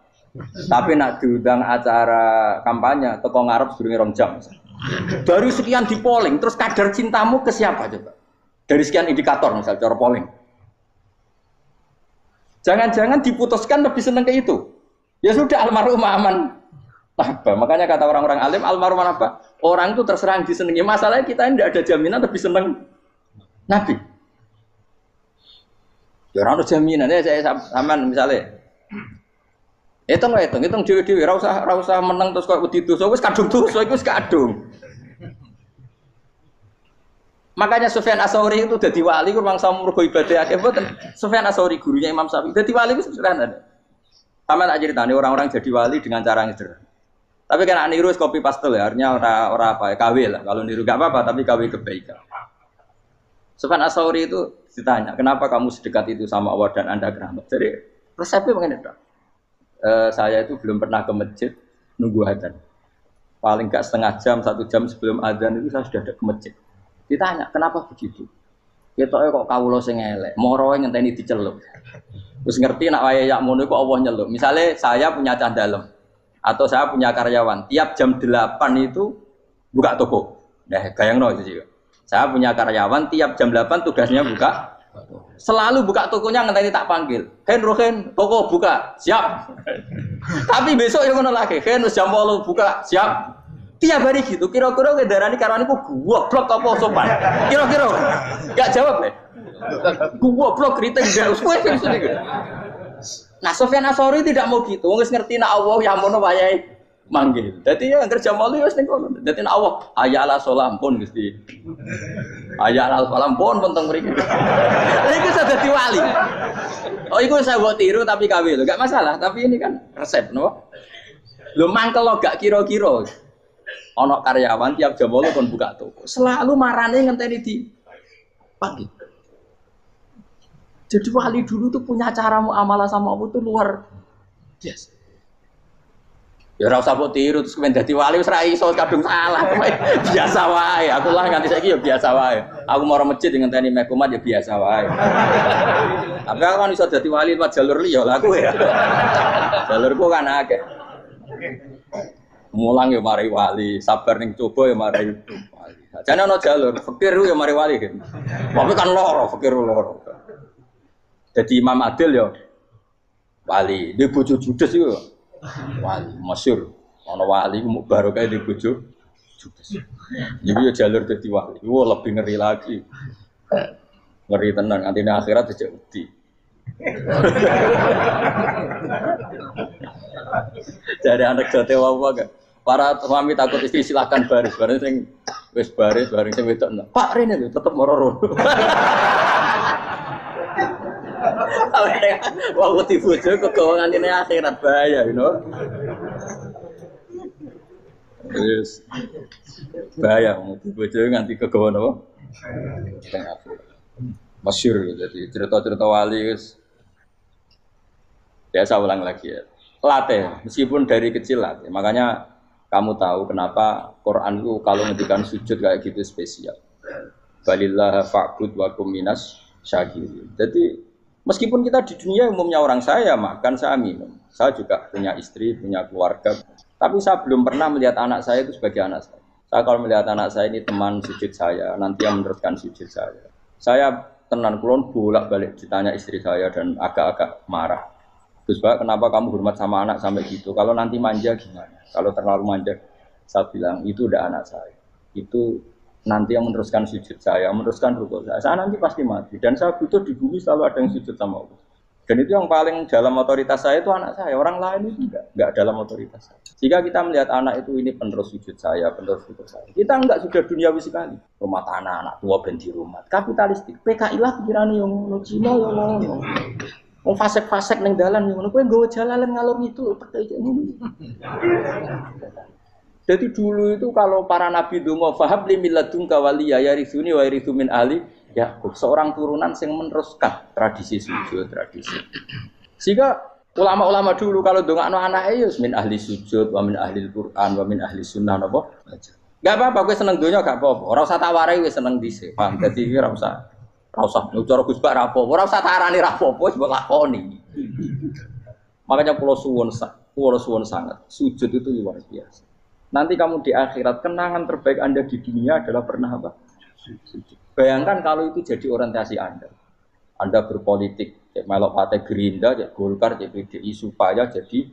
Tapi nak diundang acara kampanye teko ngarep sedurunge 2 jam. Dari sekian di polling, terus kadar cintamu ke siapa coba? Dari sekian indikator misal cara polling. Jangan-jangan diputuskan lebih seneng ke itu. Ya sudah almarhum aman. Apa? Makanya kata orang-orang alim almarhum apa? Orang itu terserah disenangi. Masalahnya kita ini tidak ada jaminan lebih seneng Nabi. Ya orang ada jaminan ya saya aman misalnya. Hitung dewi-dewi, rasa menang terus kok wedi dosa wis kadung dosa iku wis kadung. Makanya Sufyan Ats-Tsauri itu dadi wali ku mangsa mergo ibadah akeh mboten. Sufyan Ats-Tsauri gurunya Imam Syafi'i dadi wali ku sederhana. Sama tak ceritane orang-orang jadi wali dengan cara yang sederhana. Tapi kan niru copy paste ya, artinya ora apa ya KW lah. Kalau niru enggak apa-apa tapi KW kebaikan. Sufyan Ats-Tsauri itu ditanya, kenapa kamu sedekat itu sama Allah dan Anda keramat? Jadi resepnya begini, saya itu belum pernah ke masjid nunggu adzan. Paling gak setengah jam, 1 jam sebelum adzan itu saya sudah ada ke masjid. Ditanya, kenapa begitu? Ketoke kok kawula sing elek, moroe ngenteni diceluk. Terus ngerti nak wayahe yakmono kok Allah nyeluk. Misalnya saya punya cah dalem atau saya punya karyawan, tiap jam 8 itu buka toko. Nah, gayangno itu. Saya punya karyawan tiap jam 8 tugasnya buka. Selalu buka tokonya ngenteni tak panggil. Rohen, toko buka, siap. Tapi besok yang ngono lagi, wis jam 8 buka, siap. Tiap hari gitu, kira-kira ngendarani karwane ku goblok apa sopan? Kira-kira enggak jawab deh. Goblok kritik enggak usah gitu. Nah, Sufyan Ats-Tsauri tidak mau gitu. Wis ngerti nek Allah ya mono wayahe manggil. Dadi ya kerja malu wis ning kono. Dadi nek Allah ayala salam pun Gusti. Ayala salam pun teng mriki. Iku sudah dadi wali. Oh, iku saya buat tiru tapi KW lho, enggak masalah, tapi ini kan resep, no. Lho mangkel lo gak kira-kira. Ono karyawan tiap jam 8 kon buka toko. Selalu marane ngenteni di pagi. Jadi wali dulu tuh punya cara muamalah sama Allah tuh luar biasa. Ya ora usah mbok tiru terus kemen dadi wali wis ra iso kadung salah. Biasa wae. Aku lah nganti saiki ya biasa wae. Aku mau masjid ngenteni mekumat ya biasa wae. Tapi aku kan iso dadi wali lewat jalur liya lah aku ya. Jalurku kan akeh. Mulang ya mari wali, sabar ning coba ya mari wali. Jane ana jalur fikir ya mari wali kan. Tapi kan loro, fikir loro. Jadi Imam Adil ya wali, di bojo judes iku wali masyhur. Ana wali ku barokah di bojo judes. Jadi ya jalur dadi wali. Wah lebih ngeri lagi. Ngeri tenan antine akhirat aja wedi. Jadi anak jote wae gak. Para suami takut istri silakan baris, bareng sing wis baris, bareng sing wedok. Pak Rene lho tetep moro-moro. Wah, wedi bojo kegawangan ini akhirat bahaya, you know. Yes. Bahaya wedi bojo nganti kegawan apa? Masyhur jadi cerita-cerita wali wis. Biasa ulang lagi ya. Latih, meskipun dari kecil latih. Makanya kamu tahu kenapa Quran itu kalau ngendikan sujud kayak gitu spesial. Balillah fa'bud wa kum minas syakirin. Jadi meskipun kita di dunia umumnya orang saya makan, saya minum. Saya juga punya istri, punya keluarga. Tapi saya belum pernah melihat anak saya itu sebagai anak saya. Saya kalau melihat anak saya ini teman sujud saya, nanti yang meneruskan sujud saya. Saya tenan kulon bolak-balik ditanya istri saya dan agak-agak marah. Gus Pak, kenapa kamu hormat sama anak sampai gitu? Kalau nanti manja gimana? Kalau terlalu manja, saya bilang itu udah anak saya. Itu nanti yang meneruskan sujud saya, meneruskan rukuk saya. Saya nanti pasti mati. Dan saya butuh di bumi selalu ada yang sujud sama Allah. Dan itu yang paling dalam otoritas saya itu anak saya. Orang lain itu enggak dalam otoritas saya. Jika kita melihat anak itu ini penerus sujud saya, penerus rukuk saya. Kita enggak sudah duniawi sekali. Rumah tanah, anak tua ben di rumah. Kapitalistik. PKI lah pikiran yang ngono, Cina yang ngono. Wong fasek-fasek ning dalan ngono kowe nggawa jalalan ngalor ngidul percaya ngono. Jadi dulu itu kalau para nabi donga fahab li milladunka waliya yarisuni wa yarithu min ahli ya seorang turunan sing meneruskan tradisi sujud tradisi. Sehingga ulama-ulama dulu kalau dongakno anake ya min ahli sujud wa min ahli Quran wa min ahli sunnah napa aja. Enggak apa-apa kowe seneng donya gak apa-apa. Ora usah tak warai wis seneng dhisik. Paham? Dadi ora usah cara Gus Bak rapo, ora usah tarani rapopo wis mbok lakoni. Makanya kula suwun sangat, sujud itu luar biasa. Nanti kamu di akhirat kenangan terbaik Anda di dunia adalah pernah apa? Sujud. Bayangkan kalau itu jadi orientasi Anda. Anda berpolitik, cek melok partai Gerindra, cek Golkar, cek PDI supaya jadi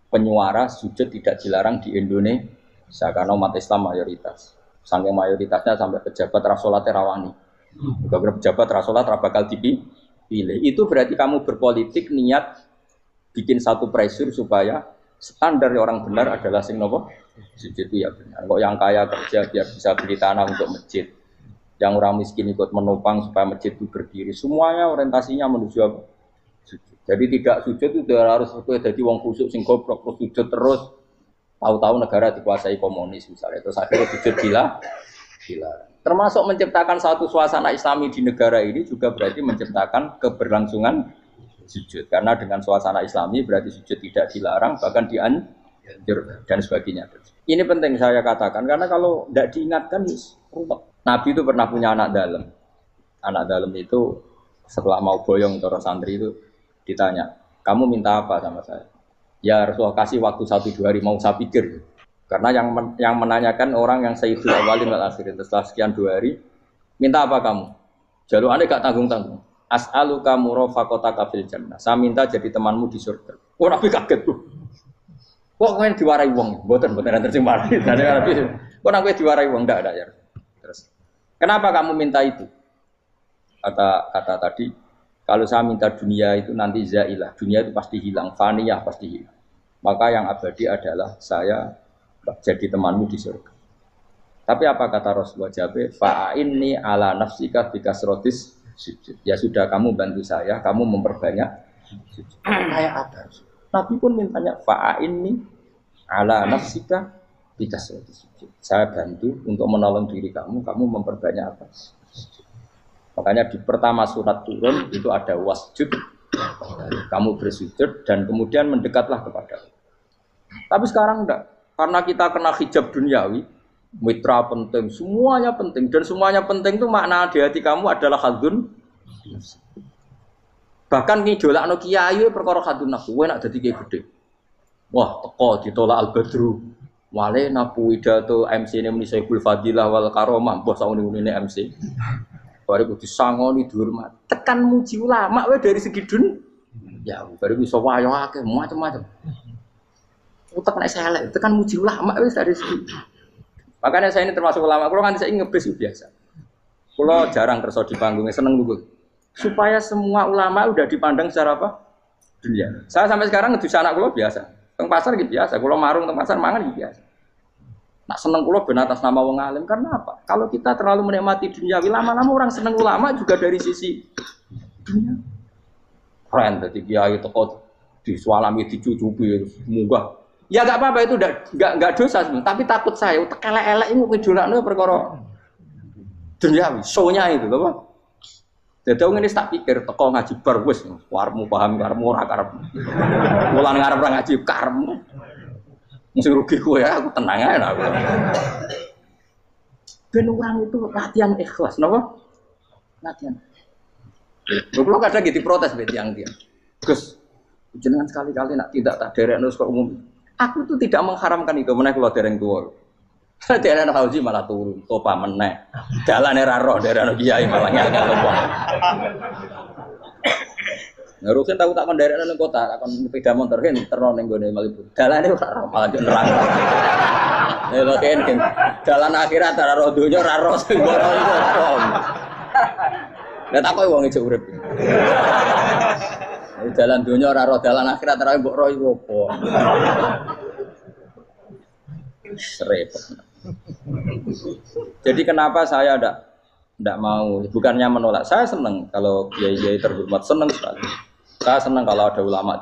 penyuara sujud tidak dilarang di Indonesia karena umat Islam mayoritas. Saking mayoritasnya sampai pejabat rasolat rawani. Juga pejabat rasolat bakal dipilih. Itu berarti kamu berpolitik niat bikin satu pressure supaya standar orang benar adalah sing nopo sujud itu ya benar. Kok yang kaya kerja biar bisa beli tanah untuk masjid, yang orang miskin ikut menopang supaya masjid itu berdiri. Semuanya orientasinya menuju apa? Sujud. Jadi tidak sujud itu harus jadi wong khusyuk sing goblok terus sujud terus. Tahu-tahu negara dikuasai komunis misalnya, terus akhirnya sujud gila. Termasuk menciptakan satu suasana Islami di negara ini juga berarti menciptakan keberlangsungan sujud. Karena dengan suasana Islami berarti sujud tidak dilarang, bahkan dianjurkan dan sebagainya. Ini penting saya katakan karena kalau tidak diingatkan, ruwet. Nabi itu pernah punya anak dalam. Anak dalam itu setelah mau boyong cara santri itu ditanya, kamu minta apa sama saya? Ya Rasulullah kasih waktu 1-2 hari mau saya pikir. Karena yang menanyakan orang yang sayyidul awalin wal akhirin setelah sekian 2 hari, minta apa kamu? Jaluannya gak tanggung-tanggung. As'aluka murafaqataka fil jannah. Saya minta jadi temanmu di surga. Oh Nabi kaget tuh. Kok kalian diwarai wong? Mboten terjemah. Kok Nabi diwarai wong ndak ada ya. Terus kenapa kamu minta itu? Kata tadi, kalau saya minta dunia itu nanti zailah. Dunia itu pasti hilang, faniyah pasti hilang. Maka yang abadi adalah saya jadi temanmu di surga. Tapi apa kata Rasulullah Jabe? Fa'inni ala nafsika bikasrotis sujud. Ya sudah kamu bantu saya, kamu memperbanyak sujud. Kayak apa? Nabi pun mintanya fa'inni ala nafsika bikasrotis sujud. Saya bantu untuk menolong diri kamu, kamu memperbanyak apa? Sujud. Makanya di pertama surat turun itu ada wasjud. Kamu bersujud dan kemudian mendekatlah kepada Allah. Tapi sekarang enggak. Karena kita kena hijab duniawi, mitra penting, semuanya penting. Dan semuanya penting itu makna di hati kamu adalah khadun. Bahkan ngidolak no kiai perkara khadun nafsu, enak jadi kiai gede. Wah, teko ditolak al-badru. Wale napu pidato MC ini muni Syekhul Fadilah wal Karomah, mbah sauni-unine MC. Baru disangoni dihormat. Tekan muji ulama wae dari segi ya, baru bisa wayo akeh macam-macam. Utak nek saya elek, tekan muji ulama wis dari segi. Makanya saya ini termasuk ulama, kalau kan saya ngebis biasa. Kalau jarang kerso di panggungnya seneng dulu. Supaya semua ulama udah dipandang secara apa? Dunia. Saya sampai sekarang ngedus anak kula biasa. Teng pasar gitu biasa, kalau marung teng pasar mangan gitu biasa. Nak seneng kula ben atas nama wong alim karena apa? Kalau kita terlalu menikmati dunia, lama-lama orang seneng ulama juga dari sisi dunia. Keren tadi kiai teko disualami dicucupi munggah. Ya enggak apa-apa itu enggak dosa sebenarnya, tapi takut saya utek elek-elek ini ngejolakno perkara duniawi, show-nya itu lho, Pak. Dadi wong ini tak pikir teko ngaji bar wis warmu paham karepmu ora karep. Mulan ngarep ora ngaji karepmu. Mesti rugi kowe ya, aku tenang ae aku. Ben orang itu latihan ikhlas, napa? Latihan. Lho kadang gitu protes mbek tiyang-tiyang. Gus, jenengan sekali-kali nak tidak tak derekno kok umum. Aku tuh tidak mengharamkan itu, meneh kula dereng tuwa. Dereng haji malah turun, topa meneh. Dalane ra roh dereng kiai malah ngel-ngel topa. Nah, Rukin tahu tak konderekno ning kota, takon sepeda motor kan terno ning gone Malibu. Dalane ora roh malah yo nerang. Lha kan dalan akhirat ora roh donya ora roh sing ora iku apa. Lah tak koyo wong ijo urip. Dalan dunia ora roh, dalan akhirat ora mbok roh iku apa. Repot. Jadi kenapa saya ndak mau, bukannya menolak. Saya senang kalau kiai-kiai terhormat, senang sekali. Saya senang kalau ada ulama